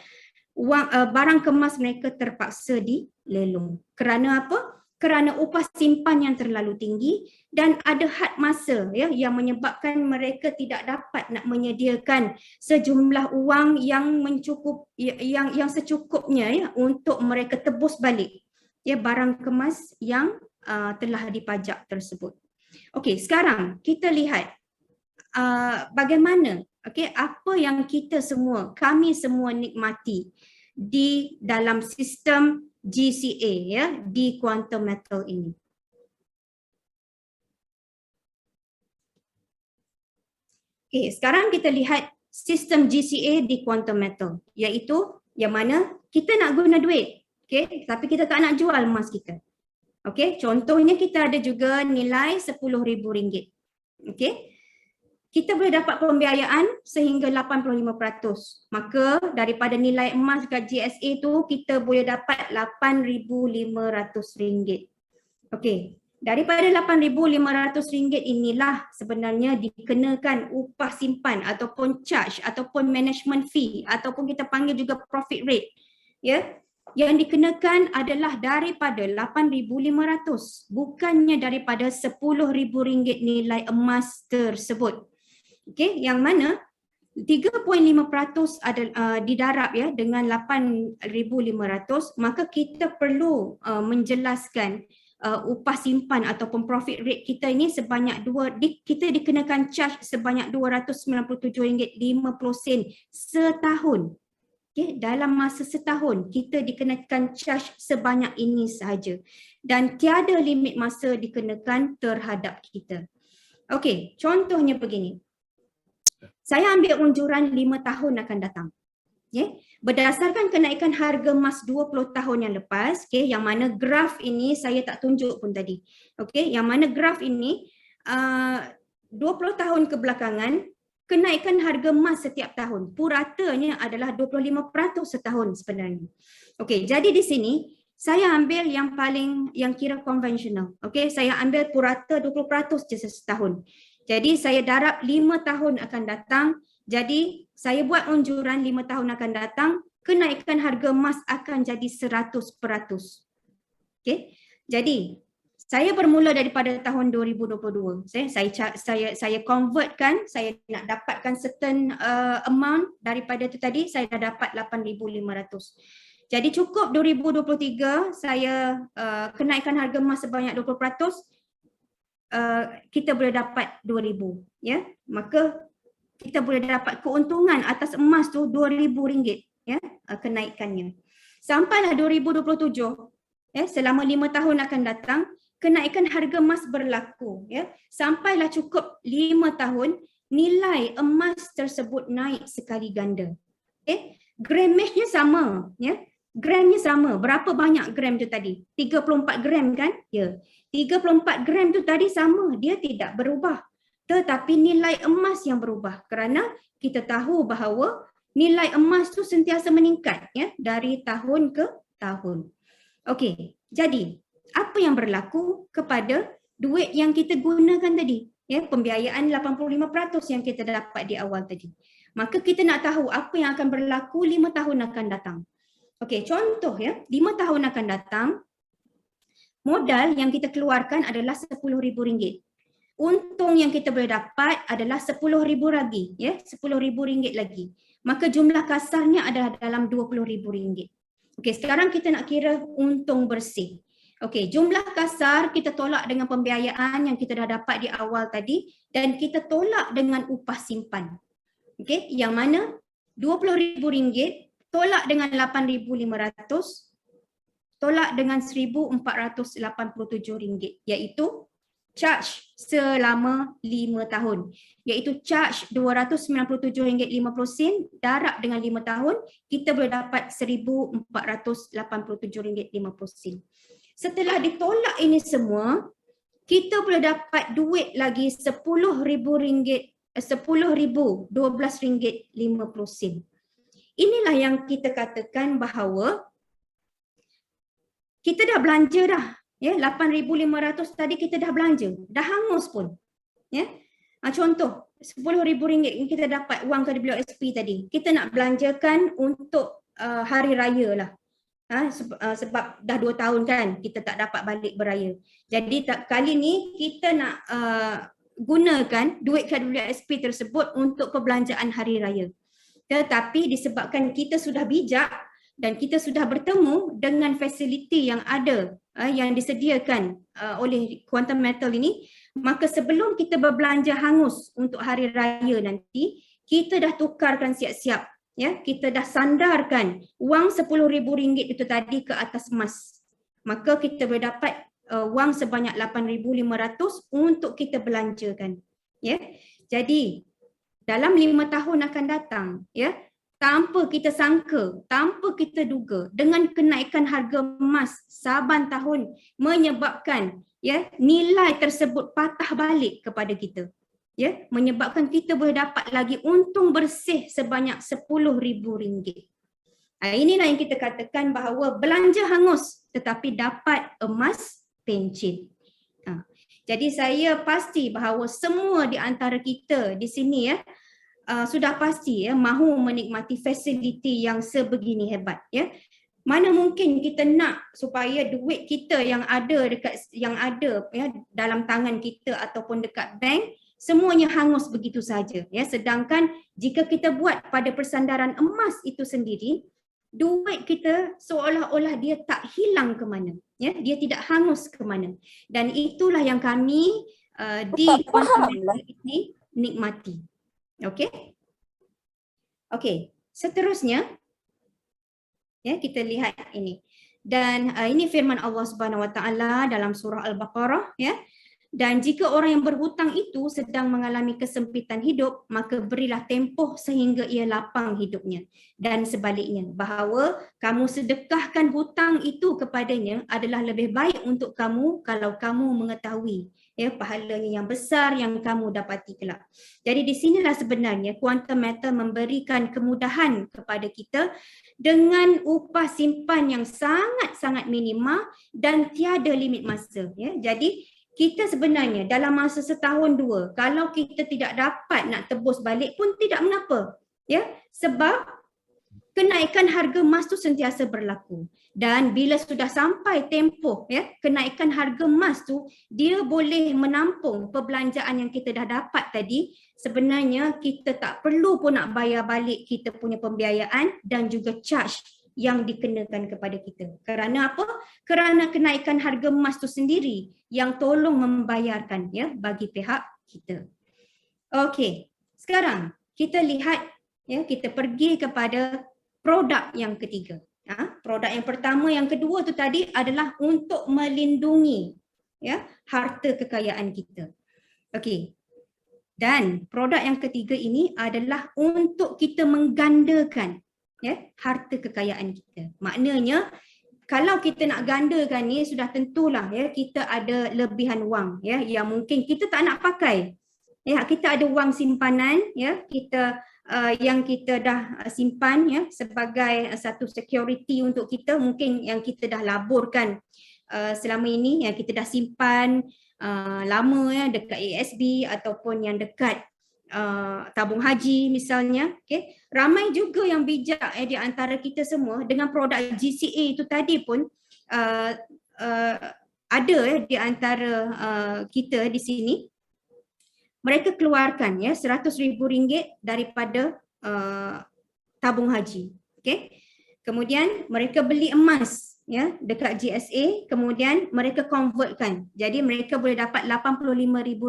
S1: barang kemas mereka terpaksa dilelong. Kerana apa? Kerana upah simpan yang terlalu tinggi dan ada had masa, ya, yang menyebabkan mereka tidak dapat nak menyediakan sejumlah wang yang yang secukupnya, ya, untuk mereka tebus balik, ya, barang kemas yang telah dipajak tersebut. Okey, sekarang kita lihat bagaimana, okey, apa yang kami semua nikmati di dalam sistem GCA, ya, di Quantum Metal ini. Okey, sekarang kita lihat sistem GCA di Quantum Metal, iaitu yang mana kita nak guna duit, okey, tapi kita tak nak jual emas kita. Okey, contohnya kita ada juga nilai RM10,000. Okey. Kita boleh dapat pembiayaan sehingga 85%. Maka daripada nilai emas kat GSA tu kita boleh dapat RM8,500. Okey. Daripada RM8,500 inilah sebenarnya dikenakan upah simpan ataupun charge ataupun management fee ataupun kita panggil juga profit rate. Ya. Yang dikenakan adalah daripada RM8,500, bukannya daripada RM10,000 nilai emas tersebut. Okey, yang mana 3.5% ada didarab, ya, dengan RM8,500, maka kita perlu menjelaskan upah simpan ataupun profit rate kita ini sebanyak kita dikenakan charge sebanyak RM297.50 setahun. Okay, dalam masa setahun kita dikenakan charge sebanyak ini sahaja dan tiada limit masa dikenakan terhadap kita. Okey, contohnya begini. Saya ambil unjuran 5 tahun akan datang. Okay. Berdasarkan kenaikan harga emas 20 tahun yang lepas, okay, yang mana graf ini saya tak tunjuk pun tadi. Okay, yang mana graf ini 20 tahun kebelakangan, kenaikan harga emas setiap tahun. Puratanya adalah 25% setahun sebenarnya. Okey, jadi di sini saya ambil yang kira konvensional. Okey, saya ambil purata 20% je setahun. Jadi saya darab 5 tahun akan datang. Jadi saya buat unjuran 5 tahun akan datang, kenaikan harga emas akan jadi 100%. Okey. Jadi saya bermula daripada tahun 2022. Saya convertkan, saya nak dapatkan certain amount daripada tu tadi, saya dah dapat 8,500. Jadi cukup 2023 saya kenaikan harga emas sebanyak 20%, kita boleh dapat 2,000, ya. Maka kita boleh dapat keuntungan atas emas tu RM2,000, ya, kenaikannya. Sampailah 2027, ya, selama 5 tahun akan datang, kenaikan harga emas berlaku, ya. Sampailah cukup 5 tahun, nilai emas tersebut naik sekali ganda. Okay. Gramage-nya sama, ya. Gramnya sama. Berapa banyak gram tu tadi? 34 gram kan? Ya. 34 gram tu tadi sama, dia tidak berubah. Tetapi nilai emas yang berubah kerana kita tahu bahawa nilai emas tu sentiasa meningkat, ya, dari tahun ke tahun. Okey. Jadi apa yang berlaku kepada duit yang kita gunakan tadi, ya, pembiayaan 85% yang kita dapat di awal tadi. Maka kita nak tahu apa yang akan berlaku 5 tahun akan datang. Okey, contoh, ya, 5 tahun akan datang, modal yang kita keluarkan adalah RM10,000. Untung yang kita boleh dapat adalah RM10,000 lagi, ya, RM10,000 lagi. Maka jumlah kasarnya adalah dalam RM20,000. Okey, sekarang kita nak kira untung bersih. Okey, jumlah kasar kita tolak dengan pembiayaan yang kita dah dapat di awal tadi dan kita tolak dengan upah simpan. Okey, yang mana RM20,000 tolak dengan RM8,500 tolak dengan RM1,487, iaitu charge selama 5 tahun, iaitu charge RM297.50, darab dengan 5 tahun, kita boleh dapat RM1,487.50. Setelah ditolak ini semua, kita boleh dapat duit lagi RM10,000, RM12.50. Inilah yang kita katakan bahawa kita dah belanja dah, ya, 8,500 tadi kita dah belanja, dah hangus pun, ya. Contoh RM10,000 kita dapat wang KWSP tadi, kita nak belanjakan untuk hari raya lah. Sebab dah 2 tahun kan kita tak dapat balik beraya. Jadi kali ni kita nak gunakan duit KWSP tersebut untuk perbelanjaan hari raya. Tetapi disebabkan kita sudah bijak dan kita sudah bertemu dengan fasiliti yang ada, yang disediakan oleh Quantum Metal ini, maka sebelum kita berbelanja hangus untuk hari raya nanti, kita dah tukarkan siap-siap. Ya, kita dah sandarkan wang RM10,000 itu tadi ke atas emas. Maka kita boleh dapat wang sebanyak 8,500 untuk kita belanjakan. Ya. Jadi dalam 5 tahun akan datang, ya, tanpa kita sangka, tanpa kita duga, dengan kenaikan harga emas saban tahun menyebabkan, ya, nilai tersebut patah balik kepada kita. Ya, menyebabkan kita boleh dapat lagi untung bersih sebanyak RM10,000. Inilah yang kita katakan bahawa belanja hangus tetapi dapat emas pencit. Jadi saya pasti bahawa semua di antara kita di sini, ya, sudah pasti, ya, mahu menikmati fasiliti yang sebegini hebat, ya. Mana mungkin kita nak supaya duit kita yang ada ya, dalam tangan kita ataupun dekat bank semuanya hangus begitu saja, ya. Sedangkan jika kita buat pada persandaran emas itu sendiri, duit kita seolah-olah dia tak hilang ke mana, ya, dia tidak hangus ke mana. Dan itulah yang kami di Quantum Metal ini nikmati. Okey. Okey, seterusnya, ya, kita lihat ini. Dan ini firman Allah Subhanahu Wa Taala dalam surah Al-Baqarah, ya. Dan jika orang yang berhutang itu sedang mengalami kesempitan hidup, maka berilah tempoh sehingga ia lapang hidupnya. Dan sebaliknya, bahawa kamu sedekahkan hutang itu kepadanya adalah lebih baik untuk kamu kalau kamu mengetahui, ya, pahalanya yang besar yang kamu dapati kelak. Jadi di sinilah sebenarnya Quantum Metal memberikan kemudahan kepada kita dengan upah simpan yang sangat-sangat minima dan tiada limit masa, ya. Jadi kita sebenarnya dalam masa setahun 2, kalau kita tidak dapat nak tebus balik pun tidak mengapa, ya, sebab kenaikan harga emas tu sentiasa berlaku. Dan bila sudah sampai tempoh kenaikan harga emas tu, dia boleh menampung perbelanjaan yang kita dah dapat tadi. Sebenarnya kita tak perlu pun nak bayar balik kita punya pembiayaan dan juga charge yang dikenakan kepada kita. Kerana apa? Kerana kenaikan harga emas tu sendiri yang tolong membayarkan bagi pihak kita. Okey, sekarang kita lihat kita pergi kepada produk yang ketiga. Produk yang pertama, yang kedua tu tadi adalah untuk melindungi harta kekayaan kita. Okey. Dan produk yang ketiga ini adalah untuk kita menggandakan harta kekayaan kita. Maknanya kalau kita nak gandakan ni sudah tentulah kita ada lebihan wang yang mungkin kita tak nak pakai. Kita ada wang simpanan kita yang kita dah simpan sebagai satu security untuk kita, mungkin yang kita dah laburkan selama ini, yang kita dah simpan lama dekat ASB ataupun yang dekat tabung haji misalnya. Ramai juga yang bijak di antara kita semua dengan produk GCA itu tadi pun ada di antara kita di sini. Mereka keluarkan RM100,000 daripada tabung haji. Kemudian mereka beli emas dekat GSA, kemudian mereka convertkan. Jadi mereka boleh dapat RM85,000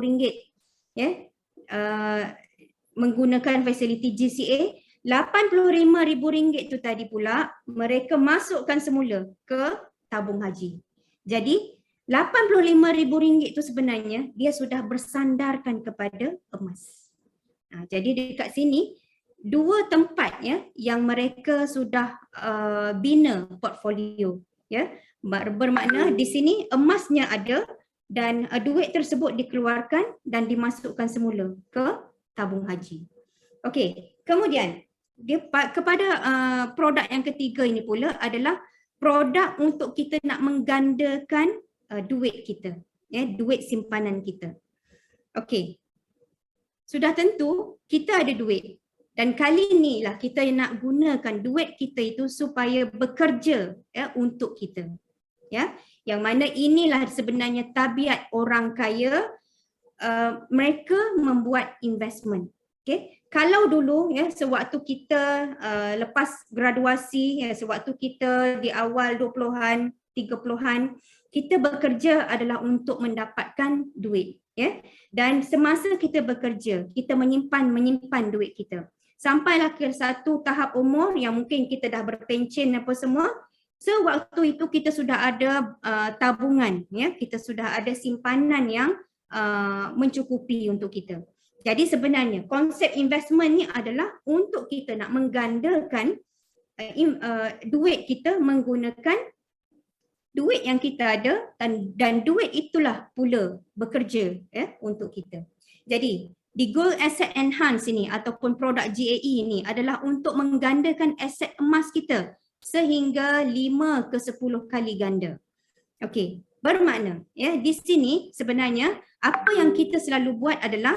S1: menggunakan fasiliti GCA. RM85,000 tu tadi pula mereka masukkan semula ke tabung haji. Jadi RM85,000 itu sebenarnya dia sudah bersandarkan kepada emas. Jadi dekat sini dua tempat yang mereka sudah bina portfolio. Bermakna di sini emasnya ada dan duit tersebut dikeluarkan dan dimasukkan semula ke tabung haji. Okey, kemudian dia kepada produk yang ketiga ini pula adalah produk untuk kita nak menggandakan duit kita, duit simpanan kita. Okey, sudah tentu kita ada duit dan kali inilah kita nak gunakan duit kita itu supaya bekerja untuk kita. Yang mana inilah sebenarnya tabiat orang kaya, mereka membuat investment. Kalau dulu sewaktu kita lepas graduasi, sewaktu kita di awal 20-an, 30-an, kita bekerja adalah untuk mendapatkan duit. Dan semasa kita bekerja, kita menyimpan duit kita. Sampailah ke satu tahap umur yang mungkin kita dah berpencen apa semua, sewaktu itu kita sudah ada tabungan, kita sudah ada simpanan yang mencukupi untuk kita. Jadi sebenarnya konsep investment ni adalah untuk kita nak menggandakan duit kita menggunakan duit yang kita ada dan duit itulah pula bekerja untuk kita. Jadi di Gold Asset Enhance ini ataupun produk GAE ini adalah untuk menggandakan aset emas kita sehingga 5 ke 10 kali ganda. Okey, bermakna di sini sebenarnya apa yang kita selalu buat adalah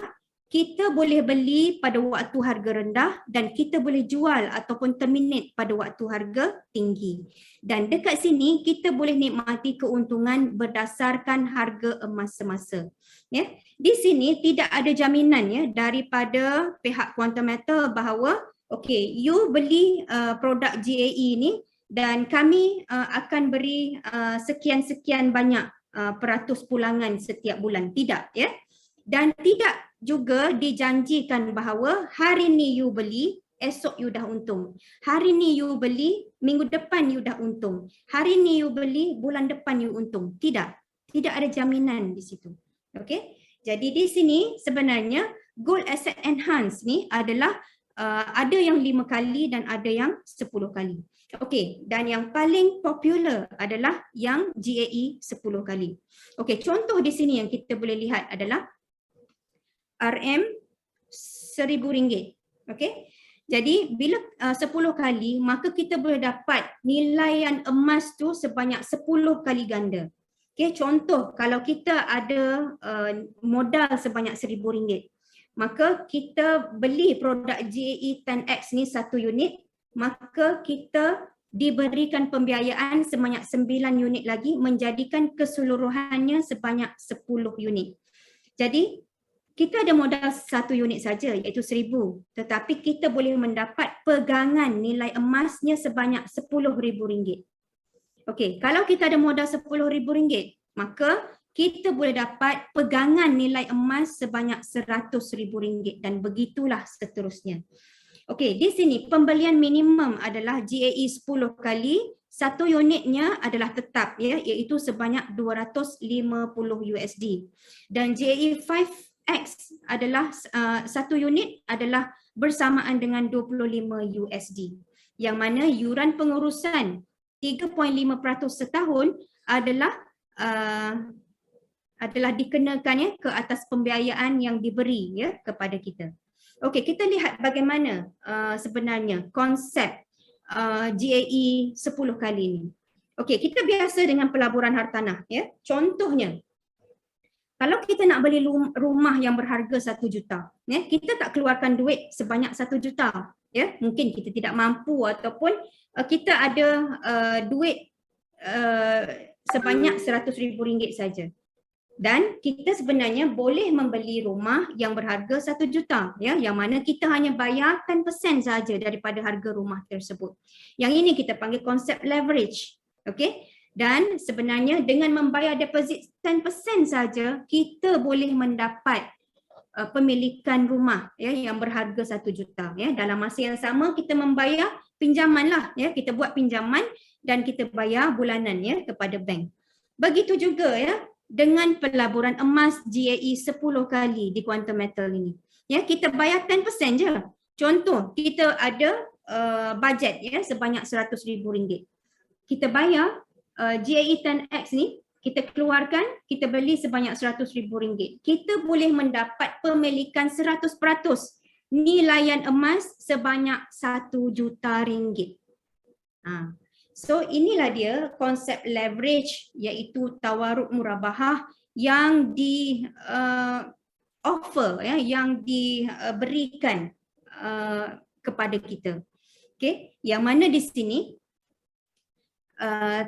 S1: kita boleh beli pada waktu harga rendah dan kita boleh jual ataupun terminate pada waktu harga tinggi. Dan dekat sini kita boleh nikmati keuntungan berdasarkan harga emas semasa. Di sini tidak ada jaminan daripada pihak Quantum Metal bahawa okey, you beli produk GAE ini dan kami akan beri sekian-sekian banyak peratus pulangan setiap bulan. Tidak, dan tidak juga dijanjikan bahawa hari ni you beli, esok you dah untung. Hari ni you beli, minggu depan you dah untung. Hari ni you beli, bulan depan you untung. Tidak ada jaminan di situ. Okey. Jadi di sini sebenarnya Gold Asset Enhance ni adalah ada yang 5 kali dan ada yang 10 kali. Okey, dan yang paling popular adalah yang GAE 10 kali. Okey, contoh di sini yang kita boleh lihat adalah RM RM1,000. Okey. Jadi bila 10 kali maka kita boleh dapat nilaian emas tu sebanyak 10 kali ganda. Okey, contoh kalau kita ada modal sebanyak RM1,000, maka kita beli produk GAE 10X ni 1 unit maka kita diberikan pembiayaan sebanyak 9 unit lagi menjadikan keseluruhannya sebanyak 10 unit. Jadi kita ada modal 1 unit saja iaitu 1,000, tetapi kita boleh mendapat pegangan nilai emasnya sebanyak RM10,000. Okey, kalau kita ada modal RM10,000, maka kita boleh dapat pegangan nilai emas sebanyak RM100,000 dan begitulah seterusnya. Okey, di sini pembelian minimum adalah GAE 10 kali, 1 unitnya adalah tetap ya, iaitu sebanyak $250 dan GAE 5X adalah 1 unit adalah bersamaan dengan $25, yang mana yuran pengurusan 3.5% setahun adalah dikenakan ya ke atas pembiayaan yang diberi ya kepada kita. Okey, kita lihat bagaimana sebenarnya konsep GAE 10 kali ini. Okey, kita biasa dengan pelaburan hartanah ya. Contohnya, kalau kita nak beli rumah yang berharga 1 juta, ya, kita tak keluarkan duit sebanyak 1 juta, ya. Mungkin kita tidak mampu ataupun kita ada duit sebanyak RM100,000 saja. Dan kita sebenarnya boleh membeli rumah yang berharga 1 juta, ya, yang mana kita hanya bayar 10% saja daripada harga rumah tersebut. Yang ini kita panggil konsep leverage. Okey? Dan sebenarnya dengan membayar deposit 10% saja, kita boleh mendapat pemilikan rumah ya yang berharga 1 juta, ya. Dalam masa yang sama kita membayar pinjaman lah, ya. Kita buat pinjaman dan kita bayar bulanan ya kepada bank. Begitu juga ya dengan pelaburan emas GAE 10 kali di Quantum Metal ini. Ya, kita bayar 10% je. Contoh, kita ada bajet ya sebanyak RM100,000. Kita bayar GAE 10X ni, kita keluarkan, kita beli sebanyak RM100,000. Kita boleh mendapat pemilikan 100% nilaian emas sebanyak RM1 juta. So inilah dia konsep leverage, iaitu tawaruk murabahah yang di offer ya, yang diberikan kepada kita. Okey, yang mana di sini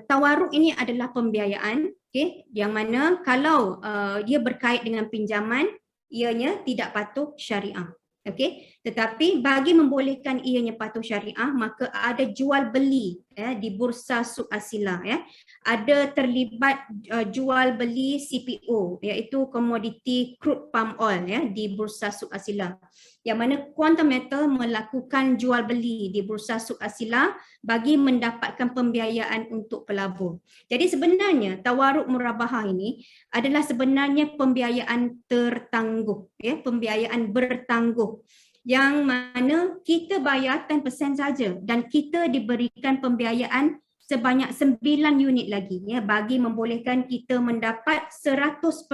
S1: tawaruk ini adalah pembiayaan, okey, yang mana kalau dia berkait dengan pinjaman, ianya tidak patuh syariah. Okey, tetapi bagi membolehkan ianya patuh syariah, maka ada jual beli ya di Bursa Suq Asila ya. Ada terlibat jual beli CPO, iaitu komoditi crude palm oil ya di Bursa Suq Asila. Yang mana Quantum Metal melakukan jual beli di Bursa Suq Asila bagi mendapatkan pembiayaan untuk pelabur. Jadi sebenarnya tawaruk murabahah ini adalah sebenarnya pembiayaan tertangguh ya, pembiayaan bertangguh, yang mana kita bayar 10% saja dan kita diberikan pembiayaan sebanyak 9 unit lagi ya, bagi membolehkan kita mendapat 100%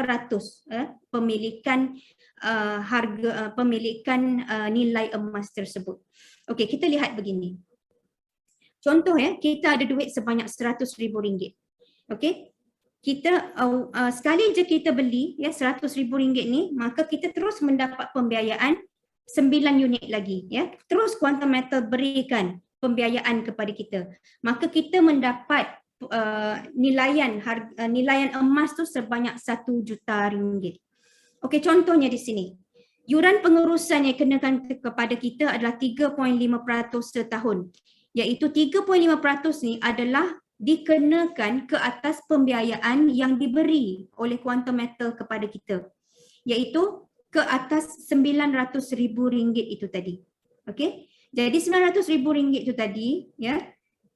S1: pemilikan pemilikan nilai emas tersebut. Okey, kita lihat begini. Contoh ya, kita ada duit sebanyak RM100,000. Okey. Kita sekali je kita beli ya RM100,000 ni, maka kita terus mendapat pembiayaan 9 unit lagi ya. Terus Quantum Metal berikan pembiayaan kepada kita. Maka kita mendapat nilaian emas tu sebanyak RM1 juta. Okey, contohnya di sini. Yuran pengurusan yang kenakan kepada kita adalah 3.5% setahun. Iaitu 3.5% ni adalah dikenakan ke atas pembiayaan yang diberi oleh Quantum Metal kepada kita. Iaitu ke atas RM900,000 itu tadi. Okey. Jadi RM900,000 itu tadi ya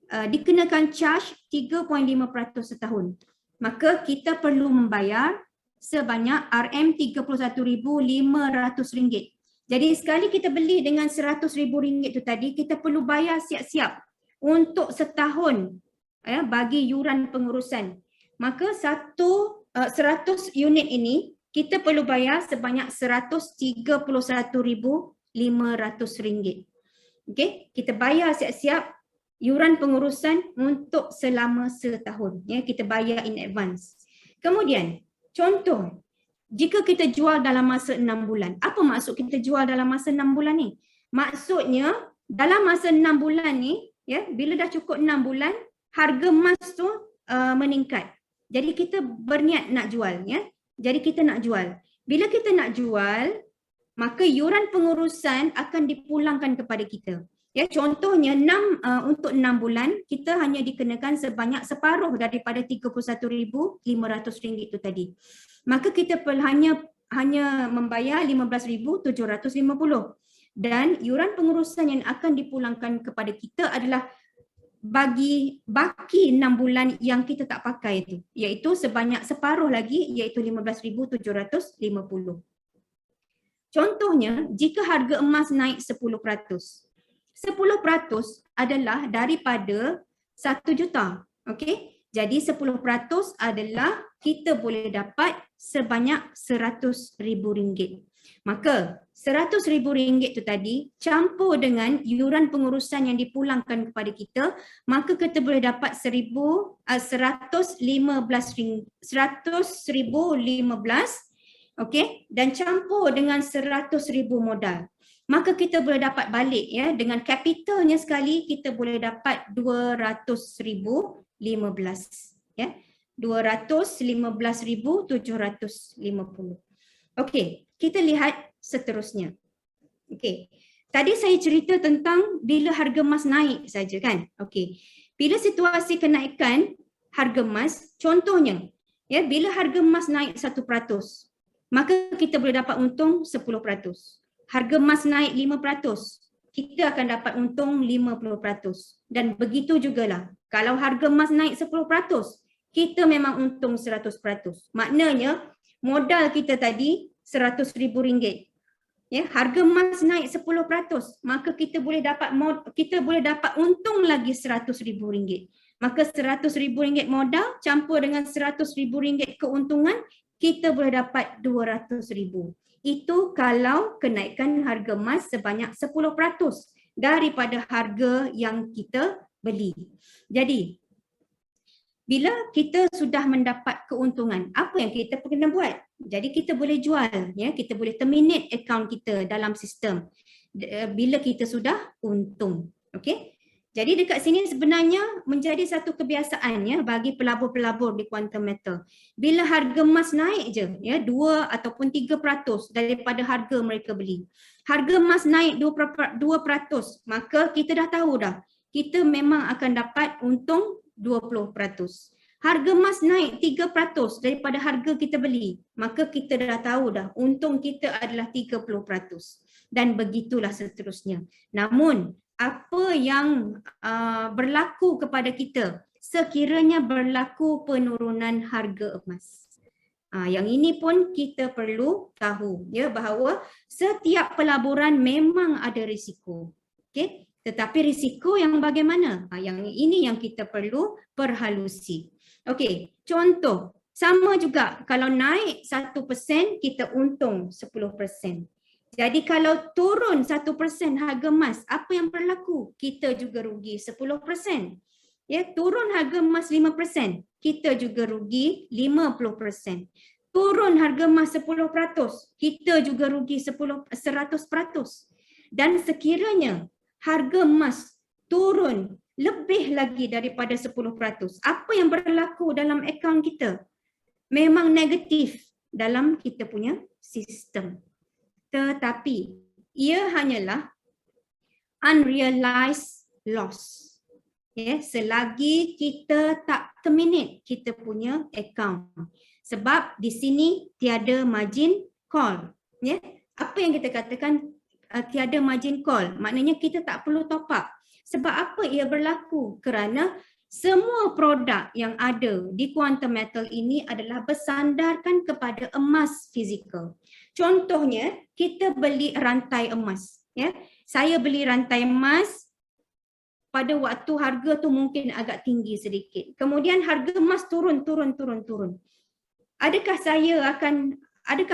S1: dikenakan charge 3.5% setahun. Maka kita perlu membayar sebanyak RM31,500. Jadi sekali kita beli dengan RM100,000 itu tadi, kita perlu bayar siap-siap untuk setahun ya, bagi yuran pengurusan. Maka 100 unit ini kita perlu bayar sebanyak RM131,500. Okey, kita bayar siap-siap yuran pengurusan untuk selama setahun ya, kita bayar in advance. Kemudian contoh, jika kita jual dalam masa 6 bulan. Apa maksud kita jual dalam masa 6 bulan ni? Maksudnya dalam masa 6 bulan ni, ya, bila dah cukup 6 bulan, harga emas tu meningkat. Jadi kita berniat nak jual, ya. Jadi kita nak jual. Bila kita nak jual, maka yuran pengurusan akan dipulangkan kepada kita. Ya, contohnya untuk 6 bulan kita hanya dikenakan sebanyak separuh daripada RM31,500 itu tadi. Maka kita hanya membayar RM15,750 dan yuran pengurusan yang akan dipulangkan kepada kita adalah bagi baki 6 bulan yang kita tak pakai itu, iaitu sebanyak separuh lagi, iaitu RM15,750. Contohnya, jika harga emas naik 10%, 10% adalah daripada 1 juta. Okey? Jadi 10% adalah kita boleh dapat sebanyak RM100,000. Maka RM100,000 itu tadi campur dengan yuran pengurusan yang dipulangkan kepada kita, maka kita boleh dapat RM100,015, okey, dan campur dengan RM100,000 modal. Maka kita boleh dapat balik, ya, dengan kapitalnya sekali kita boleh dapat RM200,015, ya. RM215,750. Okey, kita lihat seterusnya. Okey. Tadi saya cerita tentang bila harga emas naik saja, kan? Okey. Bila situasi kenaikan harga emas, contohnya, ya, bila harga emas naik 1%, maka kita boleh dapat untung 10%. Harga emas naik 5%, kita akan dapat untung 50%. Dan begitu jugalah, kalau harga emas naik 10%, kita memang untung 100%. Maknanya, modal kita tadi RM100,000. Ya, harga emas naik 10%, maka kita boleh dapat untung lagi RM100,000. Maka RM100,000 modal campur dengan RM100,000 keuntungan, kita boleh dapat RM200,000. Itu kalau kenaikan harga emas sebanyak 10% daripada harga yang kita beli. Jadi, bila kita sudah mendapat keuntungan, apa yang kita kena buat? Jadi kita boleh jual, ya, kita boleh terminate akaun kita dalam sistem bila kita sudah untung. Okey? Jadi dekat sini sebenarnya menjadi satu kebiasaan, ya, bagi pelabur-pelabur di Quantum Metal. Bila harga emas naik je, ya, 2 ataupun 3% daripada harga mereka beli. Harga emas naik 2%, maka kita dah tahu dah, kita memang akan dapat untung 20%. Harga emas naik 3% daripada harga kita beli, maka kita dah tahu dah untung kita adalah 30%. Dan begitulah seterusnya. Namun, apa yang berlaku kepada kita sekiranya berlaku penurunan harga emas? Yang ini pun kita perlu tahu, ya, bahawa setiap pelaburan memang ada risiko. Okey? Tetapi risiko yang bagaimana? Yang ini yang kita perlu perhalusi. Okey, contoh, sama juga kalau naik 1% kita untung 10%. Jadi kalau turun 1% harga emas, apa yang berlaku? Kita juga rugi 10%. Ya, turun harga emas 5%, kita juga rugi 50%. Turun harga emas 10%, kita juga rugi 100%. Dan sekiranya harga emas turun lebih lagi daripada 10%, apa yang berlaku dalam akaun kita? Memang negatif dalam kita punya sistem. Tetapi ia hanyalah unrealized loss. Ya, selagi kita tak terminate kita punya account. Sebab di sini tiada margin call. Ya, apa yang kita katakan tiada margin call? Maknanya kita tak perlu top up. Sebab apa ia berlaku? Kerana semua produk yang ada di Quantum Metal ini adalah bersandarkan kepada emas fizikal. Contohnya, kita beli rantai emas. Ya, saya beli rantai emas pada waktu harga tu mungkin agak tinggi sedikit. Kemudian harga emas turun. Adakah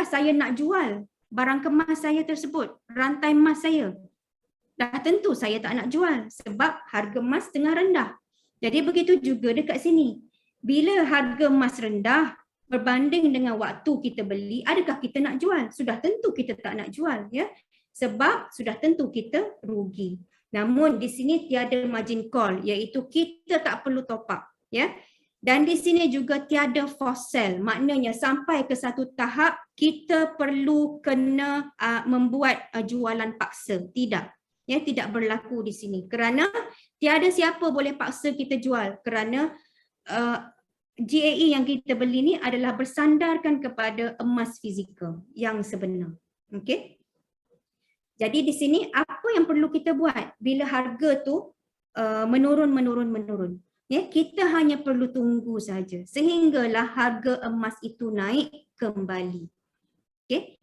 S1: saya nak jual barang kemas saya tersebut, rantai emas saya? Dah tentu saya tak nak jual sebab harga emas tengah rendah. Jadi begitu juga dekat sini. Bila harga emas rendah berbanding dengan waktu kita beli, adakah kita nak jual? Sudah tentu kita tak nak jual, ya. Sebab sudah tentu kita rugi. Namun di sini tiada margin call, iaitu kita tak perlu top up, ya. Dan di sini juga tiada forced sell, maknanya sampai ke satu tahap kita perlu kena membuat jualan paksa. Tidak, ya, tidak berlaku di sini kerana tiada siapa boleh paksa kita jual kerana GAE yang kita beli ni adalah bersandarkan kepada emas fizikal yang sebenar. Okey. Jadi di sini apa yang perlu kita buat bila harga tu menurun. Ya, kita hanya perlu tunggu saja sehinggalah harga emas itu naik kembali. Okey.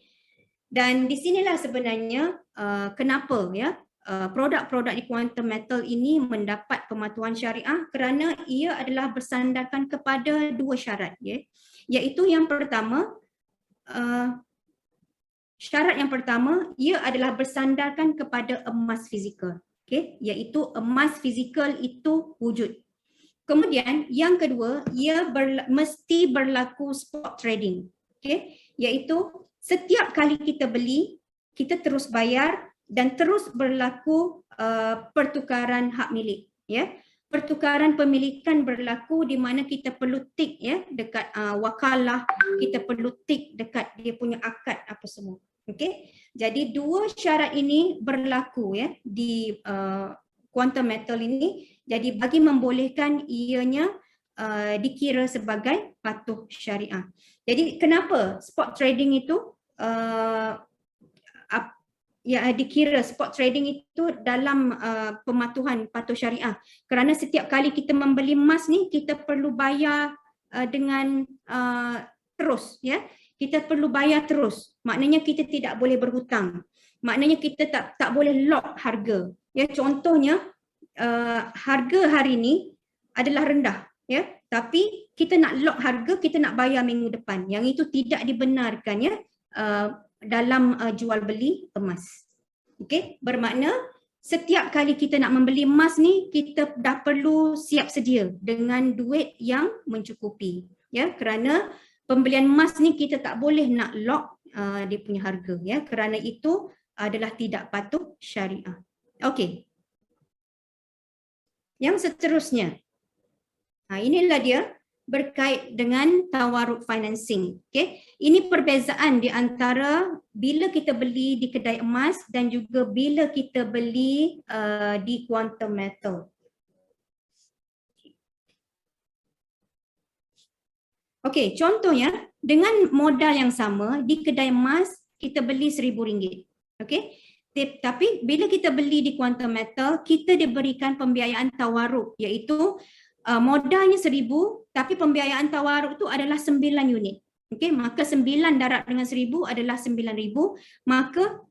S1: Dan di sinilah sebenarnya kenapa ya produk-produk di quantum metal ini mendapat pematuhan syariah kerana ia adalah bersandarkan kepada dua syarat, ya. Iaitu yang pertama, syarat yang pertama ia adalah bersandarkan kepada emas fizikal, okey, iaitu emas fizikal itu wujud. Kemudian yang kedua, ia mesti berlaku spot trading, okey, iaitu setiap kali kita beli, kita terus bayar dan terus berlaku pertukaran hak milik, ya. Pertukaran pemilikan berlaku di mana kita perlu tik, ya, dekat wakalah, kita perlu tik dekat dia punya akad apa semua. Okey. Jadi dua syarat ini berlaku, ya, di quantum metal ini. Jadi bagi membolehkan ianya dikira sebagai patuh syariah. Jadi kenapa spot trading itu dikira spot trading itu dalam pematuhan patuh syariah? Kerana setiap kali kita membeli emas ni kita perlu bayar dengan terus, ya. Kita perlu bayar terus. Maknanya kita tidak boleh berhutang. Maknanya kita tak boleh lock harga. Ya, contohnya harga hari ini adalah rendah, ya, tapi kita nak lock harga, kita nak bayar minggu depan. Yang itu tidak dibenarkan, ya, dalam jual beli emas. Okey, bermakna setiap kali kita nak membeli emas ni kita dah perlu siap sedia dengan duit yang mencukupi, ya, kerana pembelian emas ni kita tak boleh nak lock dia punya harga, ya, kerana itu adalah tidak patuh syariah. Okey. Yang seterusnya, inilah dia berkait dengan tawaruk financing. Okay. Ini perbezaan di antara bila kita beli di kedai emas dan juga bila kita beli di quantum metal. Okey, contohnya dengan modal yang sama di kedai emas kita beli RM1,000. Okey. Tapi bila kita beli di quantum metal, kita diberikan pembiayaan tawaruk, iaitu modalnya 1,000 tapi pembiayaan tawaruk itu adalah 9 unit. Okey, maka 9 darab dengan 1,000 adalah 9,000. Maka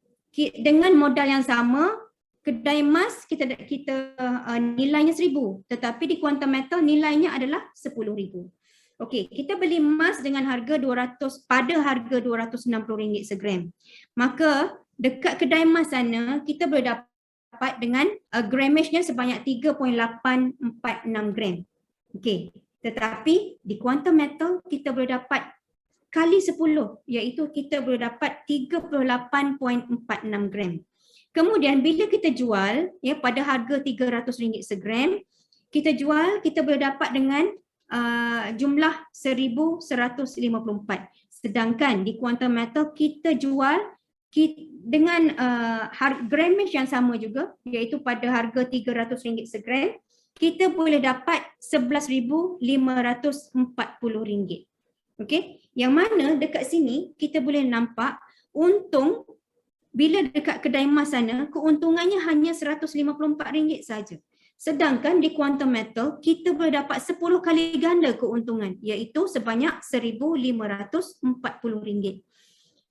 S1: dengan modal yang sama, kedai emas kita nilainya 1,000, tetapi di quantum metal nilainya adalah 10,000. Okey, kita beli emas dengan harga pada harga RM260 segram. Maka dekat kedai emas sana kita boleh dapat dengan gramage-nya sebanyak 3.846 gram. Okey, tetapi di quantum metal kita boleh dapat kali 10, iaitu kita boleh dapat 38.46 gram. Kemudian bila kita jual, ya, pada harga RM300 segram, kita jual, kita boleh dapat dengan jumlah 1,154. Sedangkan di quantum metal kita jual dengan gramage yang sama juga, iaitu pada harga RM300 segram, kita boleh dapat RM11,540. Okey, yang mana dekat sini kita boleh nampak untung bila dekat kedai emas sana keuntungannya hanya RM154 saja. Sedangkan di quantum metal kita boleh dapat 10 kali ganda keuntungan, iaitu sebanyak RM1,540.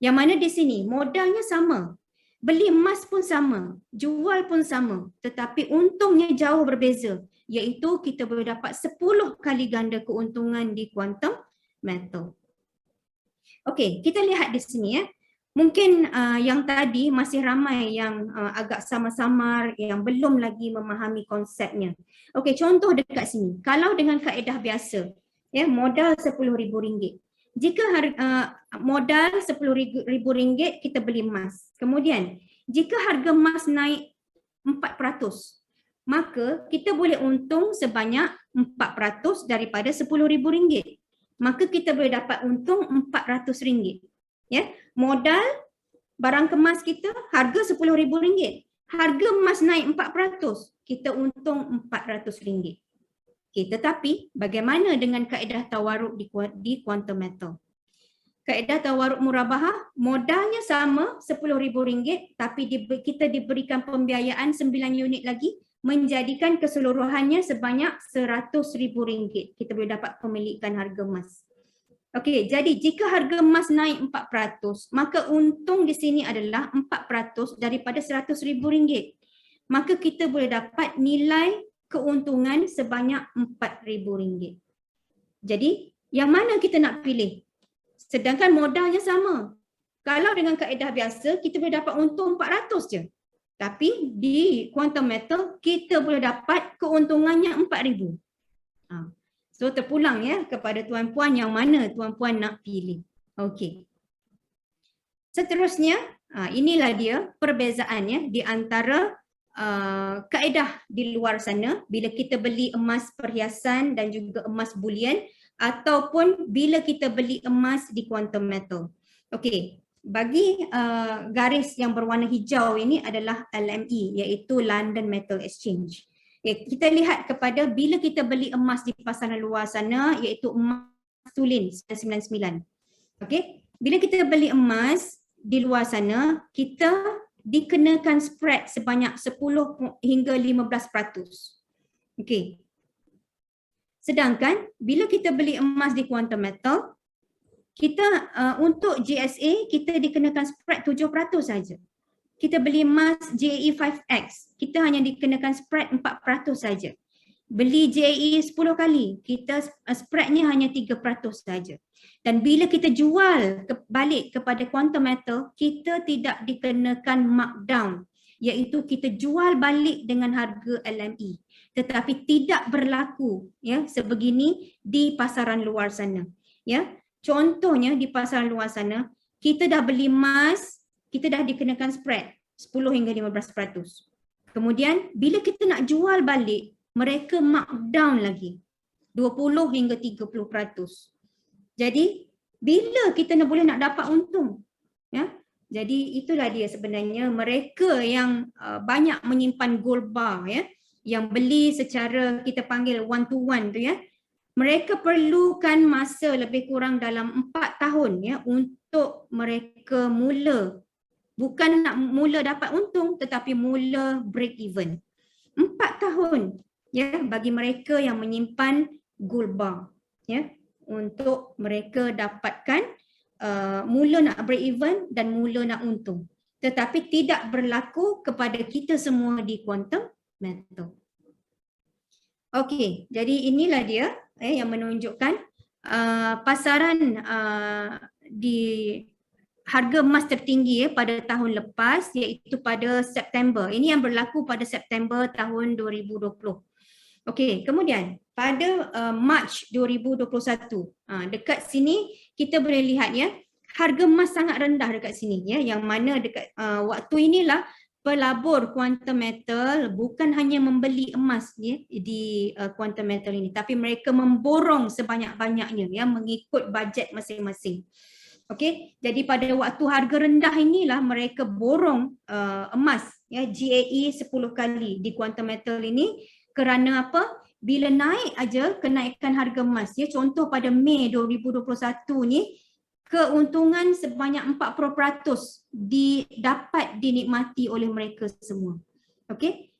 S1: Yang mana di sini modalnya sama, beli emas pun sama, jual pun sama, tetapi untungnya jauh berbeza, iaitu kita boleh dapat 10 kali ganda keuntungan di quantum metal. Okey, kita lihat di sini, ya. Mungkin yang tadi masih ramai yang agak samar-samar, yang belum lagi memahami konsepnya. Okey, contoh dekat sini. Kalau dengan kaedah biasa, ya, modal RM10,000. Jika modal RM10,000 kita beli emas. Kemudian, jika harga emas naik 4%. Maka kita boleh untung sebanyak 4% daripada RM10,000. Maka kita boleh dapat untung RM400. Ya, modal barang kemas kita harga RM10,000. Harga emas naik 4%, kita untung RM400. Okay, tetapi bagaimana dengan kaedah tawaruk di quantum metal? Kaedah tawaruk murabahah, modalnya sama RM10,000 tapi kita diberikan pembiayaan 9 unit lagi menjadikan keseluruhannya sebanyak RM100,000. Kita boleh dapat pemilikan harga emas. Okey, jadi jika harga emas naik 4%, maka untung di sini adalah 4% daripada RM100,000. Maka kita boleh dapat nilai keuntungan sebanyak RM4,000. Jadi, yang mana kita nak pilih? Sedangkan modalnya sama. Kalau dengan kaedah biasa, kita boleh dapat untung 400 je. Tapi di quantum metal, kita boleh dapat keuntungannya 4,000. So terpulang ya kepada tuan-puan yang mana tuan-puan nak pilih. Okey. Seterusnya, inilah dia perbezaannya di antara kaedah di luar sana bila kita beli emas perhiasan dan juga emas bullion ataupun bila kita beli emas di quantum metal. Okey, bagi garis yang berwarna hijau ini adalah LME iaitu London Metal Exchange. Kita lihat kepada bila kita beli emas di pasaran luar sana iaitu emas tulin 999. Okey, bila kita beli emas di luar sana, kita dikenakan spread sebanyak 10 hingga 15%. Okey. Sedangkan bila kita beli emas di quantum metal, kita untuk GSA kita dikenakan spread 7% saja. Kita beli emas JAE 5X, kita hanya dikenakan spread 4% saja. Beli JAE 10 kali, kita spreadnya hanya 3% saja. Dan bila kita jual balik kepada quantum metal, kita tidak dikenakan markdown, iaitu kita jual balik dengan harga LME. Tetapi tidak berlaku ya sebegini di pasaran luar sana. Ya, contohnya di pasaran luar sana, kita dah beli emas, kita dah dikenakan spread 10 hingga 15%. Kemudian bila kita nak jual balik, mereka markdown lagi 20 hingga 30%. Jadi bila kita boleh nak dapat untung? Ya. Jadi itulah dia sebenarnya mereka yang banyak menyimpan gold bar ya, yang beli secara kita panggil one to one tu ya. Mereka perlukan masa lebih kurang dalam 4 tahun ya untuk mereka mula, bukan nak mula dapat untung tetapi mula break even. 4 tahun ya bagi mereka yang menyimpan gold bar ya untuk mereka dapatkan mula nak break even dan mula nak untung. Tetapi tidak berlaku kepada kita semua di quantum metal. Okey, jadi inilah dia yang menunjukkan pasaran di harga emas tertinggi pada tahun lepas iaitu pada September. Ini yang berlaku pada September tahun 2020. Okey, kemudian pada Mac 2021, dekat sini kita boleh lihat ya, harga emas sangat rendah dekat sini ya, yang mana dekat waktu inilah pelabur quantum metal bukan hanya membeli emas ya, di quantum metal ini, tapi mereka memborong sebanyak-banyaknya ya mengikut bajet masing-masing. Okey, jadi pada waktu harga rendah inilah mereka borong emas ya GAE 10 kali di quantum metal ini. Kerana apa? Bila naik aja kenaikan harga emas ya, contoh pada Mei 2021 ni keuntungan sebanyak 40% dapat dinikmati oleh mereka semua. Okey.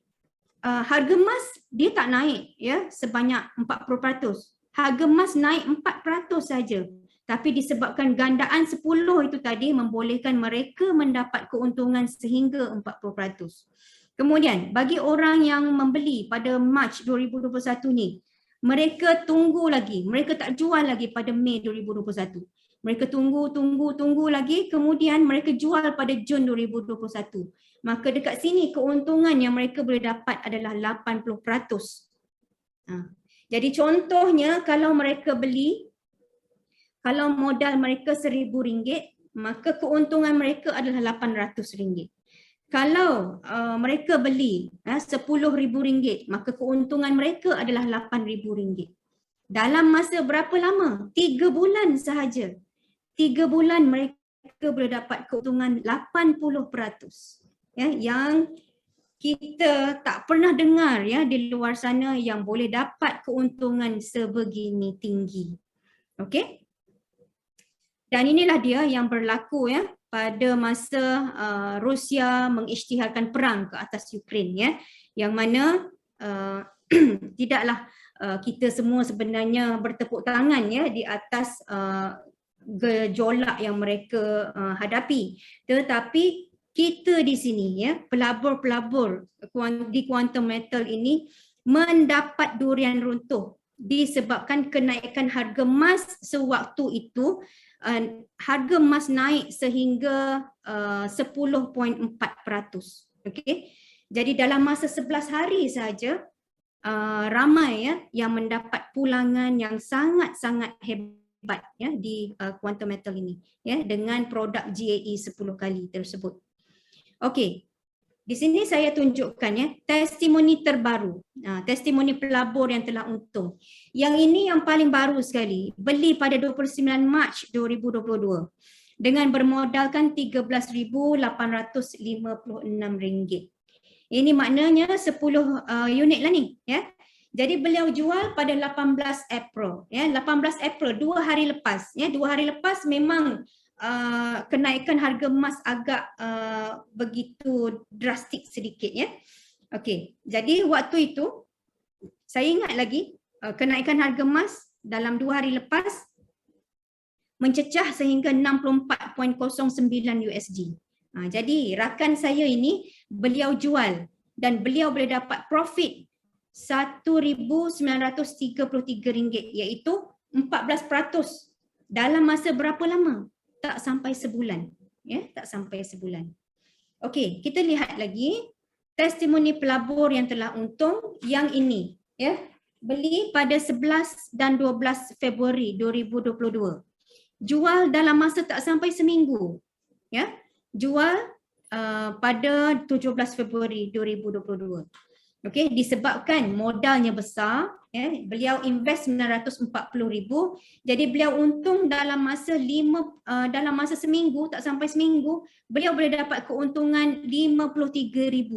S1: Harga emas dia tak naik ya sebanyak 40%. Harga emas naik 4% saja. Tapi disebabkan gandaan 10 itu tadi membolehkan mereka mendapat keuntungan sehingga 40%. Kemudian bagi orang yang membeli pada Mac 2021 ni, mereka tunggu lagi, mereka tak jual lagi pada Mei 2021. Mereka tunggu lagi, kemudian mereka jual pada Jun 2021. Maka dekat sini keuntungan yang mereka boleh dapat adalah 80%. Jadi contohnya kalau mereka beli, kalau modal mereka RM1,000, maka keuntungan mereka adalah RM800. kalau mereka beli RM10,000, maka keuntungan mereka adalah RM8,000. Dalam masa berapa lama? 3 bulan sahaja. 3 bulan mereka boleh dapat keuntungan 80%. Ya, yang kita tak pernah dengar ya di luar sana yang boleh dapat keuntungan sebegini tinggi. Okey? Dan inilah dia yang berlaku ya pada masa Rusia mengisytiharkan perang ke atas Ukraine ya, yang mana tidaklah kita semua sebenarnya bertepuk tangan ya di atas gejolak yang mereka hadapi, tetapi kita di sini ya, pelabur-pelabur di quantum metal ini mendapat durian runtuh disebabkan kenaikan harga emas sewaktu itu. Harga emas naik sehingga 10.4%. Okey. Jadi dalam masa 11 hari saja ramai ya yang mendapat pulangan yang sangat-sangat hebat ya di quantum metal ini ya dengan produk GAE 10 kali tersebut. Okey. Di sini saya tunjukkan ya testimoni terbaru. Testimoni pelabur yang telah untung. Yang ini yang paling baru sekali. Beli pada 29 Mac 2022 dengan bermodalkan RM13,856. Ini maknanya 10 unit lah ni ya. Jadi beliau jual pada 18 April ya, 18 April 2 hari lepas ya. 2 hari lepas memang kenaikan harga emas agak begitu drastik sedikit ya. Okey, jadi waktu itu saya ingat lagi kenaikan harga emas dalam 2 hari lepas mencecah sehingga 64.09 USD. Jadi rakan saya ini beliau jual dan beliau boleh dapat profit RM1,933 iaitu 14% dalam masa berapa lama? Tak sampai sebulan, ya, tak sampai sebulan. Okey, kita lihat lagi testimoni pelabur yang telah untung yang ini, ya. Beli pada 11 dan 12 Februari 2022. Jual dalam masa tak sampai seminggu, ya. Jual pada 17 Februari 2022. Okey, disebabkan modalnya besar, ya, beliau invest RM940,000, jadi beliau untung dalam masa seminggu, tak sampai seminggu, beliau boleh dapat keuntungan RM53,000.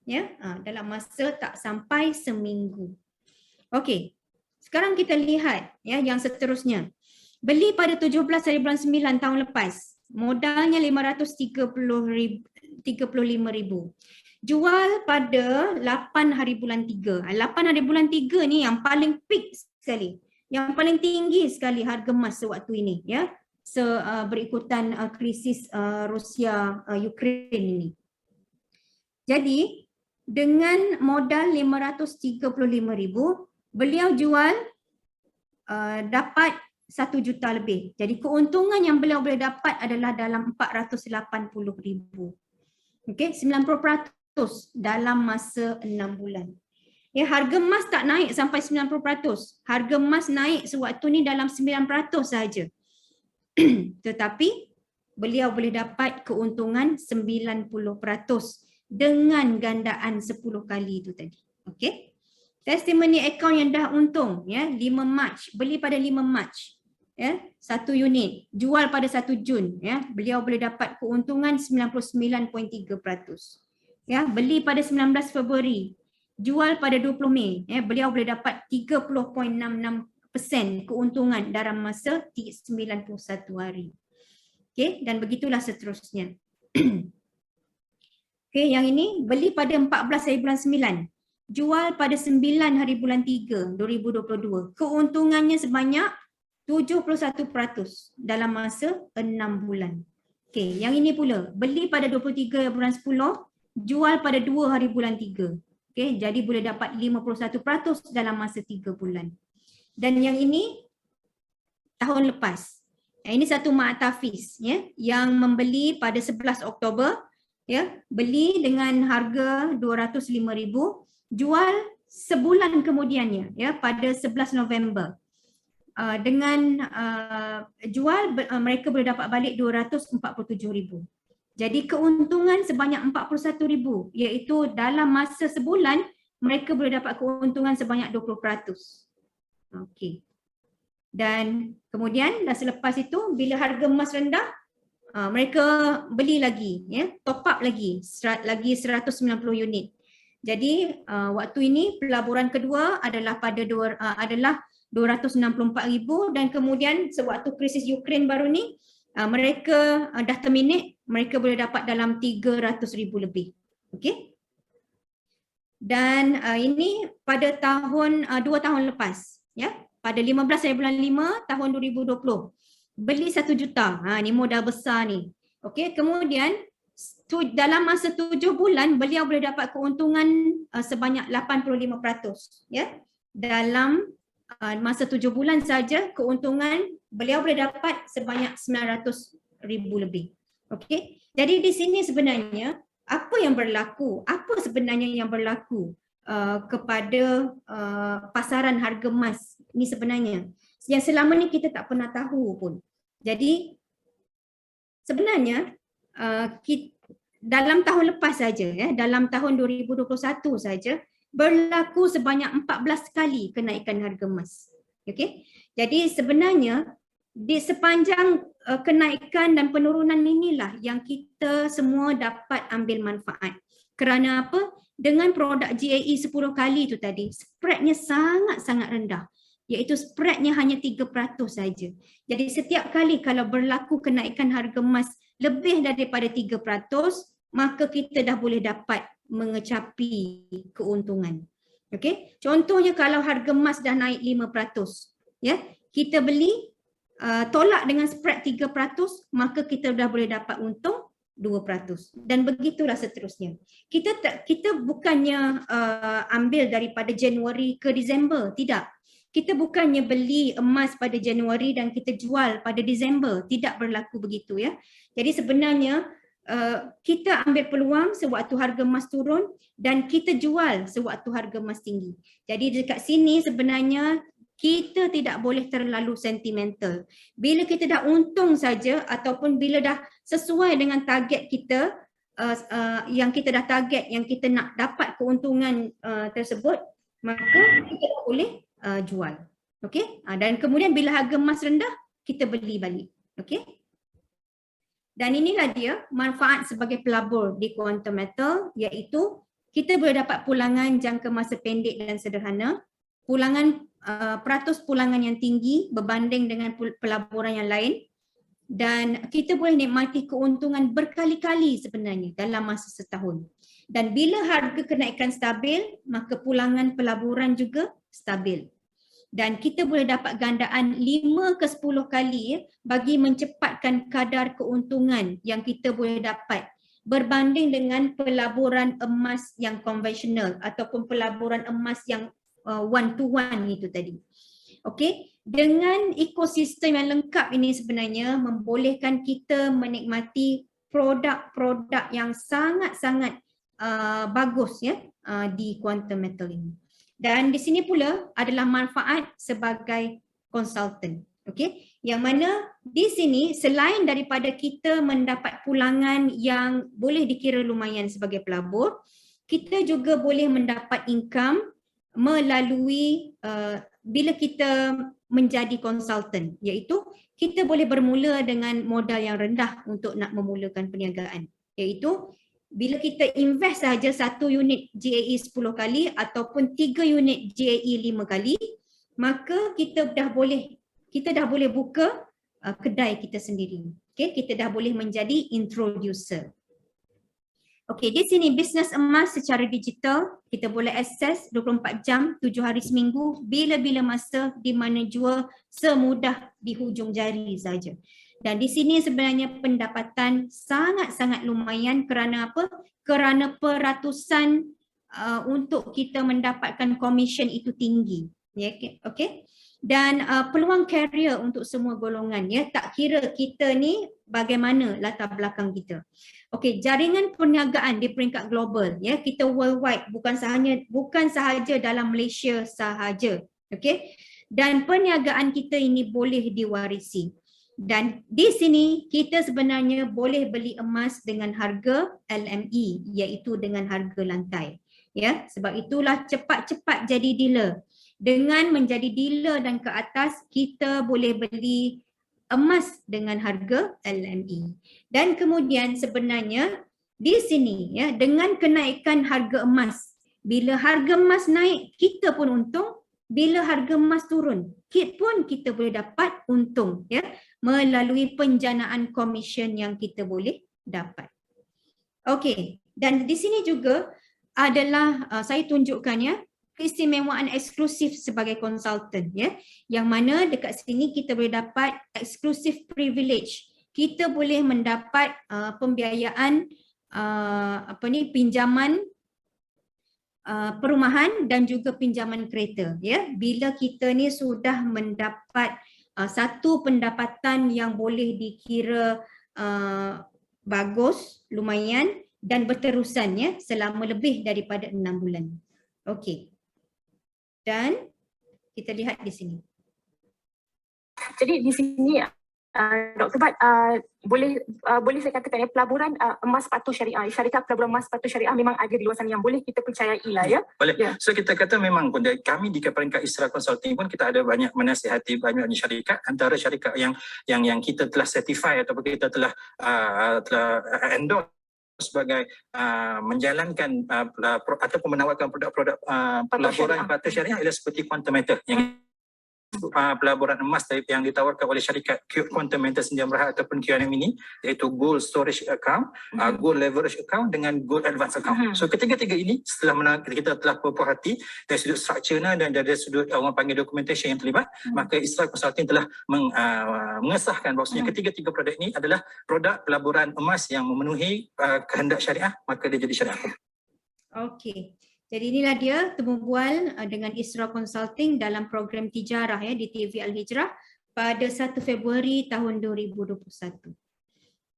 S1: Ya, dalam masa tak sampai seminggu. Okey. Sekarang kita lihat ya yang seterusnya. Beli pada 17 hari bulan 9 tahun lepas. Modalnya RM535,000. Jual pada 8 hari bulan 3. 8 hari bulan 3 ni yang paling peak sekali. Yang paling tinggi sekali harga emas sewaktu ini ya. Berikutan krisis Rusia Ukraine ini. Jadi dengan modal RM535,000, beliau jual dapat 1 juta lebih. Jadi keuntungan yang beliau boleh dapat adalah dalam RM480,000. Okey, 90% dalam masa 6 bulan. Ya, harga emas tak naik sampai 90%. Harga emas naik sewaktu ni dalam 9% saja. Tetapi beliau boleh dapat keuntungan 90% dengan gandaan 10 kali itu tadi. Okey. Testimoni akaun yang dah untung ya, 5 Mac, beli pada 5 Mac. Ya, 1 unit, jual pada 1 Jun ya, beliau boleh dapat keuntungan 99.3%. Ya, beli pada 19 Februari, jual pada 20 Mei, ya, beliau boleh dapat 30.66% keuntungan dalam masa 91 hari. Okey, dan begitulah seterusnya. Okey, yang ini beli pada 14 hari bulan 9, jual pada 9 hari bulan 3 2022. Keuntungannya sebanyak 71% dalam masa 6 bulan. Okey, yang ini pula beli pada 23 bulan 10, jual pada 2 hari bulan 3. Okey, jadi boleh dapat 51% dalam masa 3 bulan. Dan yang ini tahun lepas. Ini satu mak Tafiz ya yang membeli pada 11 Oktober ya, beli dengan harga 205,000, jual sebulan kemudiannya ya pada 11 November. Dengan jual mereka boleh dapat balik 247,000. Jadi keuntungan sebanyak 41,000, iaitu dalam masa sebulan mereka boleh dapat keuntungan sebanyak 20%. Okey. Dan kemudian dah selepas itu bila harga emas rendah, mereka beli lagi, ya, top up lagi 190 unit. Jadi waktu ini pelaburan kedua adalah pada 264,000 dan kemudian sewaktu krisis Ukraine baru ni mereka dah terminate, mereka boleh dapat dalam 300,000 lebih. Okey. Dan ini pada tahun 2 tahun lepas, ya. Pada 15 hari bulan 5 tahun 2020. Beli 1 juta. Ni modal besar ni. Okey, kemudian dalam masa 7 bulan beliau boleh dapat keuntungan sebanyak 85%, ya. Dalam masa 7 bulan saja keuntungan beliau boleh dapat sebanyak 900,000 lebih. Okey. Jadi di sini sebenarnya apa yang berlaku? Apa sebenarnya yang berlaku kepada pasaran harga emas ni sebenarnya yang selama ni kita tak pernah tahu pun. Jadi sebenarnya dalam tahun lepas saja, ya, dalam tahun 2021 saja berlaku sebanyak 14 kali kenaikan harga emas. Okey. Jadi sebenarnya di sepanjang kenaikan dan penurunan inilah yang kita semua dapat ambil manfaat. Kerana apa? Dengan produk GAE 10 kali itu tadi, spreadnya sangat-sangat rendah. Iaitu spreadnya hanya 3% saja. Jadi setiap kali kalau berlaku kenaikan harga emas lebih daripada 3%, maka kita dah boleh dapat mengecapi keuntungan. Okey? Contohnya kalau harga emas dah naik 5%, ya, kita beli tolak dengan spread 3%, maka kita dah boleh dapat untung 2%, dan begitulah seterusnya. Kita bukannya ambil daripada Januari ke Disember, tidak. Kita bukannya beli emas pada Januari dan kita jual pada Disember, tidak berlaku begitu, ya. Jadi sebenarnya kita ambil peluang sewaktu harga emas turun dan kita jual sewaktu harga emas tinggi. Jadi dekat sini sebenarnya kita tidak boleh terlalu sentimental. Bila kita dah untung saja ataupun bila dah sesuai dengan target kita, yang kita dah target, yang kita nak dapat keuntungan tersebut, maka kita dah boleh jual. Okey? Dan kemudian bila harga emas rendah, kita beli balik. Okey? Dan inilah dia manfaat sebagai pelabur di Quantum Metal, iaitu kita boleh dapat pulangan jangka masa pendek dan sederhana, peratus pulangan yang tinggi berbanding dengan pelaburan yang lain, dan kita boleh nikmati keuntungan berkali-kali sebenarnya dalam masa setahun. Dan bila harga kenaikan stabil, maka pulangan pelaburan juga stabil. Dan kita boleh dapat gandaan 5 ke 10 kali bagi mencepatkan kadar keuntungan yang kita boleh dapat berbanding dengan pelaburan emas yang konvensional ataupun pelaburan emas yang one to one itu tadi. Okey, dengan ekosistem yang lengkap ini sebenarnya membolehkan kita menikmati produk-produk yang sangat-sangat bagus, ya, di Quantum Metal ini. Dan di sini pula adalah manfaat sebagai konsultan. Okey, yang mana di sini selain daripada kita mendapat pulangan yang boleh dikira lumayan sebagai pelabur, kita juga boleh mendapat income melalui bila kita menjadi konsultan, iaitu kita boleh bermula dengan modal yang rendah untuk nak memulakan perniagaan, iaitu bila kita invest saja 1 unit GAE 10 kali ataupun 3 unit GAE 5 kali, maka kita dah boleh buka kedai kita sendiri. Okey, kita dah boleh menjadi introducer. Okey, di sini bisnes emas secara digital, kita boleh akses 24 jam, 7 hari seminggu, bila-bila masa, di mana jua semudah di hujung jari saja. Dan di sini sebenarnya pendapatan sangat-sangat lumayan. Kerana apa? Kerana peratusan untuk kita mendapatkan komisen itu tinggi. Ya, okey. Dan peluang karier untuk semua golongan, ya, tak kira kita ni bagaimana latar belakang kita. Okey, jaringan perniagaan di peringkat global, ya, kita worldwide, bukan sahaja dalam Malaysia sahaja. Okey. Dan perniagaan kita ini boleh diwarisi. Dan di sini kita sebenarnya boleh beli emas dengan harga LME, iaitu dengan harga lantai. Ya, sebab itulah cepat-cepat jadi dealer. Dengan menjadi dealer dan ke atas, kita boleh beli emas dengan harga LME. Dan kemudian sebenarnya di sini ya, dengan kenaikan harga emas, bila harga emas naik, kita pun untung. Bila harga emas turun, kita boleh dapat untung ya, melalui penjanaan komisen yang kita boleh dapat. Okey, dan di sini juga adalah saya tunjukkan ya, keistimewaan eksklusif sebagai konsultan ya, yang mana dekat sini kita boleh dapat exclusive privilege. Kita boleh mendapat pembiayaan pinjaman perumahan dan juga pinjaman kereta ya. Bila kita ni sudah mendapat satu pendapatan yang boleh dikira bagus, lumayan dan berterusan ya, selama lebih daripada 6 bulan. Okey. Dan kita lihat di sini.
S4: Jadi di sini Dr. Bat, boleh saya katakan ya, pelaburan emas patuh syariah, syarikat pelaburan emas patuh syariah memang ada di luar sana yang boleh kita percayai lah ya.
S5: Boleh.
S4: Ya.
S5: So kita kata memang pun kami di peringkat Isra Consulting pun kita ada banyak menasihati banyak syarikat, antara syarikat yang kita telah certify ataupun kita telah endorse sebagai menjalankan ataupun menawarkan produk-produk pelaburan patuh syariah ialah seperti Quantum Metal yang pelaburan emas yang ditawarkan oleh syarikat Quantum Metal Sedia Berhad ataupun QNM ini, iaitu Gold Storage Account, Gold Leverage Account dengan Gold Advance Account. So ketiga-tiga ini setelah kita telah berpuas-hati dari sudut strukturnya dan dari sudut orang panggil documentation yang terlibat, maka Isra Consulting telah mengesahkan bahawasanya ketiga-tiga produk ini adalah produk pelaburan emas yang memenuhi kehendak syariah, maka dia jadi syariah.
S1: Okey. Jadi inilah dia temu bual dengan Isra Consulting dalam program tijarah ya di TV Al-Hijrah pada 1 Februari tahun 2021.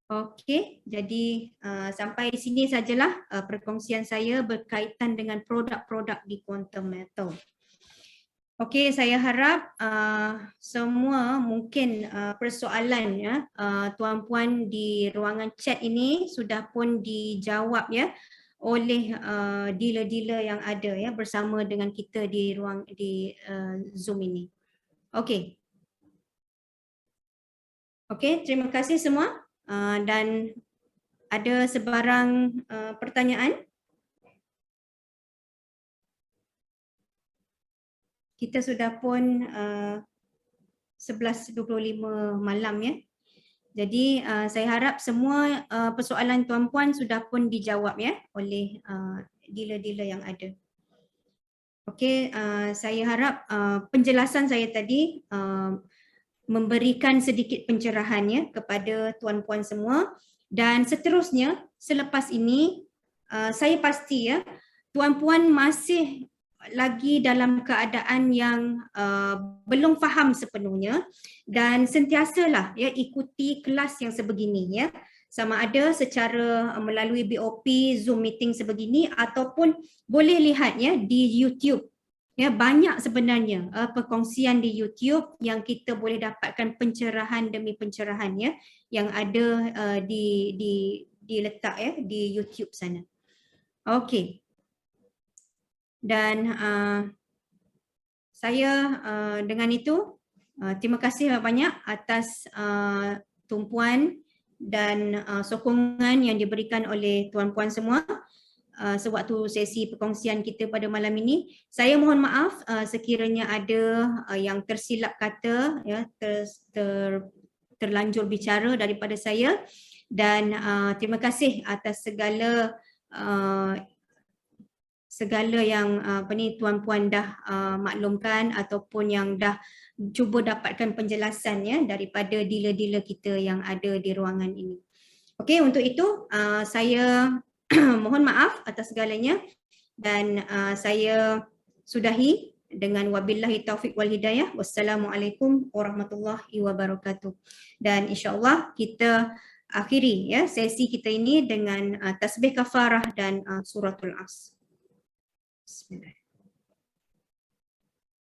S1: Okey, jadi sampai di sini sajalah perkongsian saya berkaitan dengan produk-produk di Quantum Metal. Okey, saya harap semua mungkin persoalan ya tuan-puan di ruangan chat ini sudah pun dijawab ya oleh dealer-dealer yang ada ya bersama dengan kita di Zoom ini. Okey. Okey, terima kasih semua dan ada sebarang pertanyaan? Kita sudah pun 11.25 malam ya. Jadi saya harap semua persoalan tuan-puan sudah pun dijawab ya oleh dealer-dealer yang ada. Okey, saya harap penjelasan saya tadi memberikan sedikit pencerahan ya kepada tuan-puan semua, dan seterusnya selepas ini saya pasti ya tuan-puan masih lagi dalam keadaan yang belum faham sepenuhnya, dan sentiasalah ya ikuti kelas yang sebegini ya, sama ada secara melalui BOP Zoom meeting sebegini ataupun boleh lihat ya di YouTube ya, banyak sebenarnya perkongsian di YouTube yang kita boleh dapatkan pencerahan demi pencerahan ya yang ada diletak ya di YouTube sana. Okey. Dan saya dengan itu terima kasih banyak atas tumpuan dan sokongan yang diberikan oleh tuan-puan semua sewaktu sesi perkongsian kita pada malam ini. Saya mohon maaf sekiranya ada yang tersilap kata ya, terlanjur bicara daripada saya, dan terima kasih atas segala yang tuan-puan dah maklumkan ataupun yang dah cuba dapatkan penjelasan ya daripada dealer-dealer kita yang ada di ruangan ini. Okey, untuk itu saya mohon maaf atas segalanya, dan saya sudahi dengan wabillahi taufik wal hidayah. Wassalamualaikum warahmatullahi wabarakatuh. Dan insya-Allah kita akhiri ya sesi kita ini dengan tasbih kafarah dan suratul As. Bismillah.